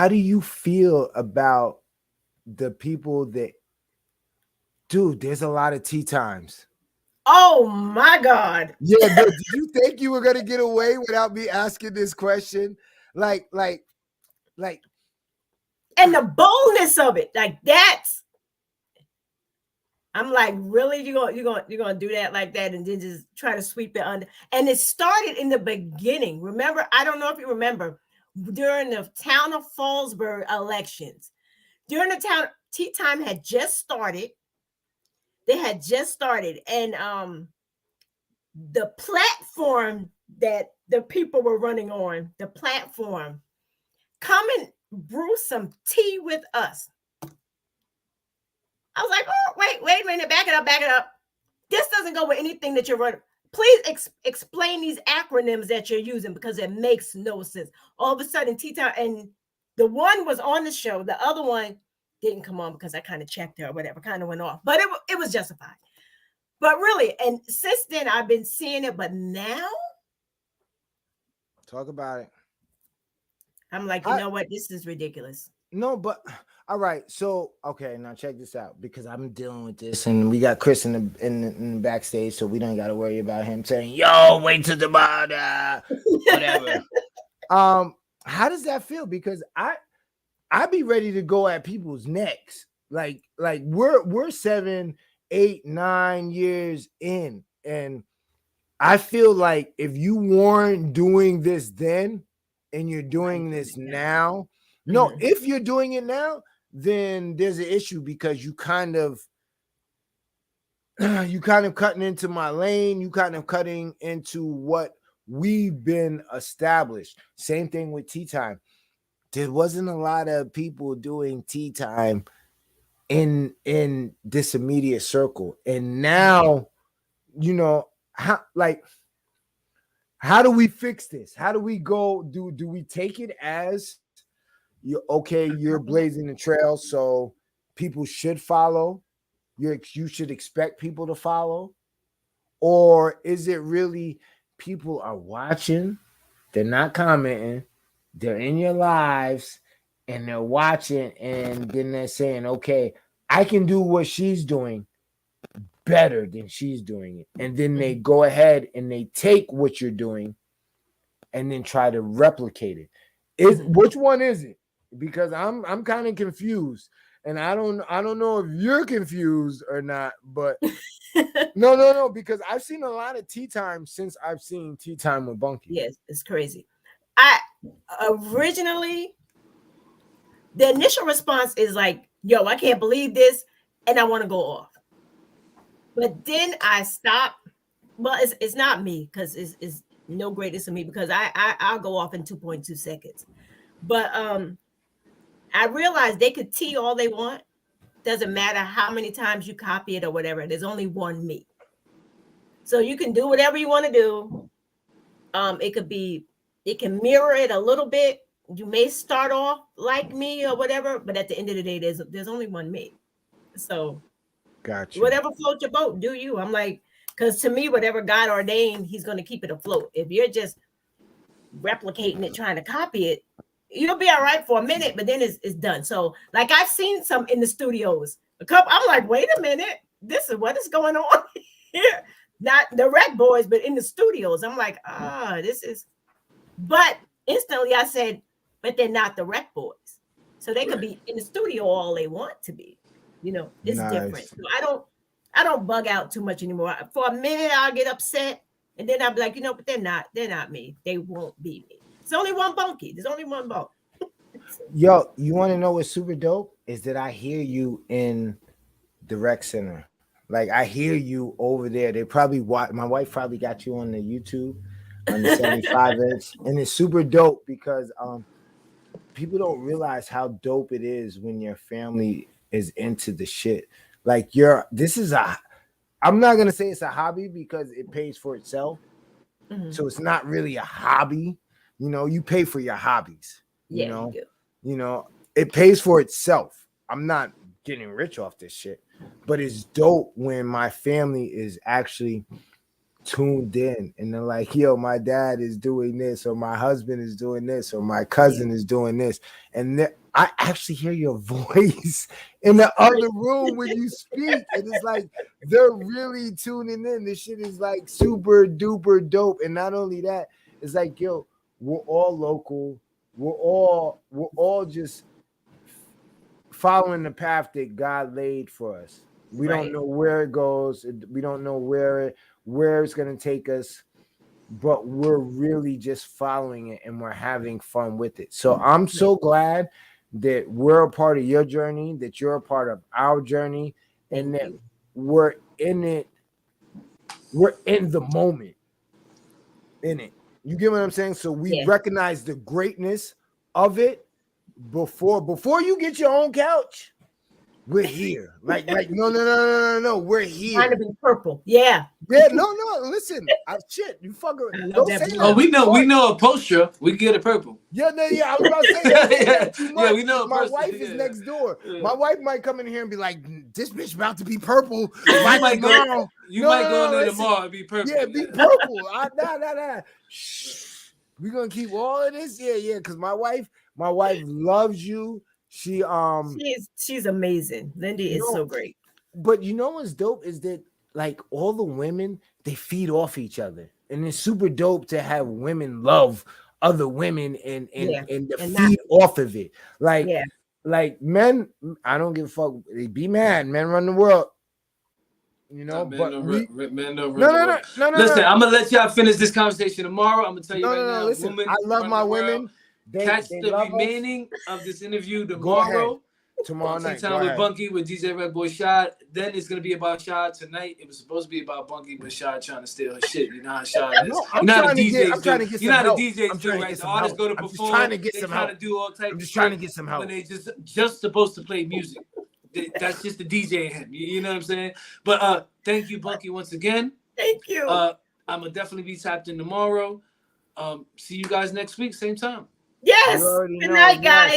do you feel about the people that, dude, there's a lot of tea times. Oh my God. Yeah, did you think you were gonna get away without me asking this question? Like and the boldness of it, like that's, I'm like, really? You're gonna do that like that and then just try to sweep it under. And it started in the beginning. Remember, I don't know if you remember, during the town of Fallsburg elections, during the town, tea time had just started. They had just started, and the platform that the people were running on, the platform, come and brew some tea with us. I was like, oh, wait a minute, back it up. This doesn't go with anything that you're running. Please explain these acronyms that you're using, because it makes no sense. All of a sudden, tea time, and the one was on the show, the other one didn't come on because I kind of checked her or whatever, kind of went off, but it was justified. But really, and since then I've been seeing it, but now talk about it. I'm like, you know what? This is ridiculous. No, but all right. So okay, now check this out, because I'm dealing with this, and we got Chris in the backstage, so we don't got to worry about him saying, "Yo, wait to the bottom," whatever. How does that feel? Because I be ready to go at people's necks. Like we're 7, 8, 9 years in, and I feel like if you weren't doing this then and you're doing this now, no, if you're doing it now, then there's an issue, because you kind of cutting into my lane, you kind of cutting into what we've been established. Same thing with tea time. There wasn't a lot of people doing tea time in this immediate circle, and now, you know, how do we fix this? How do we go? Do we take it as you're blazing the trail, so people should follow, you should expect people to follow? Or is it really people are watching, they're not commenting, they're in your lives, and they're watching, and then they're saying, okay, I can do what she's doing better than she's doing it. And then they go ahead and they take what you're doing and then try to replicate it. Which one is it? because I'm kind of confused, and I don't know if you're confused or not, but no, because I've seen a lot of Tea Time since I've seen Tea Time with Bunky. Yes, it's crazy. I originally, the initial response is like, yo, I can't believe this, and I want to go off. But then I stop. Well, it's not me, because it's no greatness of me, because I'll go off in 2.2 seconds. But I realized they could tea all they want. Doesn't matter how many times you copy it or whatever. There's only one me. So you can do whatever you want to do. It can mirror it a little bit. You may start off like me or whatever, but at the end of the day, there's only one me. So Gotcha. whatever floats your boat, do you. I'm like, because to me, whatever God ordained, he's going to keep it afloat. If you're just replicating it, trying to copy it, you'll be all right for a minute, but then it's done. So, like, I've seen some in the studios. I'm like, wait a minute, this is what is going on here. Not the Rec Boys, but in the studios. I'm like, this is. But instantly, I said, but they're not the Rec Boys, so they could be in the studio all they want to be. It's different. So I don't bug out too much anymore. For a minute, I'll get upset, and then I'll be like, but they're not me. They won't be me. There's only one Bunky. There's only one Bunky. Yo, you want to know what's super dope? Is that I hear you in the rec center. Like, I hear you over there. They probably my wife probably got you on the YouTube on the 75 inch, and it's super dope because people don't realize how dope it is when your family is into the shit. Like, I'm not gonna say it's a hobby because it pays for itself. Mm-hmm. So it's not really a hobby. You pay for your hobbies. You do. It pays for itself. I'm not getting rich off this shit, but it's dope when my family is actually tuned in and they're like, yo, my dad is doing this, or my husband is doing this, or my cousin is doing this. And I actually hear your voice in the other room when you speak. And it's like, they're really tuning in. This shit is like super duper dope. And not only that, it's like, yo, we're all local. We're all just following the path that God laid for us. We don't know where it goes. We don't know where it's going to take us, but we're really just following it and we're having fun with it. So I'm so glad that we're a part of your journey, that you're a part of our journey, and that we're in it. We're in the moment in it. You get what I'm saying? So we recognize the greatness of it before you get your own couch. We're here. Like no. We're here. Kind of in purple. Yeah. Yeah, no. Listen, shit. You fucking don't say that. Oh, we know a poster. We can get a purple. Yeah, I was about to say that. Yeah, we know. My wife is next door. Yeah. My wife might come in here and be like, "This bitch about to be purple." You might go in there tomorrow and be purple. Yeah, be purple. Nah. Shh. We're gonna keep all of this. Yeah. Because my wife loves you. She's amazing. Lindy is so great. But you know what's dope is that, like, all the women, they feed off each other, and it's super dope to have women love other women and feed off of it. Like men, I don't give a fuck. They be mad. Men run the world. Men don't run the world. No. Listen, I'm gonna let y'all finish this conversation tomorrow. I'm gonna tell you right now. Listen, women I love my women. Catch the remaining of this interview tomorrow. Tomorrow night. Time with Bunky with DJ Red Boy Shad. Then it's gonna be about Shad tonight. It was supposed to be about Bunky, but Shad trying to steal her shit. You know how Shad is. I'm trying to get some help. You know how the DJs do, right? The artists go to perform. I'm trying to get some help. To do all types I'm just trying to get some help. When they just supposed to play music. That's just the DJ in him. You know what I'm saying? But thank you, Bunky, once again. Thank you. I'm gonna definitely be tapped in tomorrow. See you guys next week, same time. Yes. Good night, guys.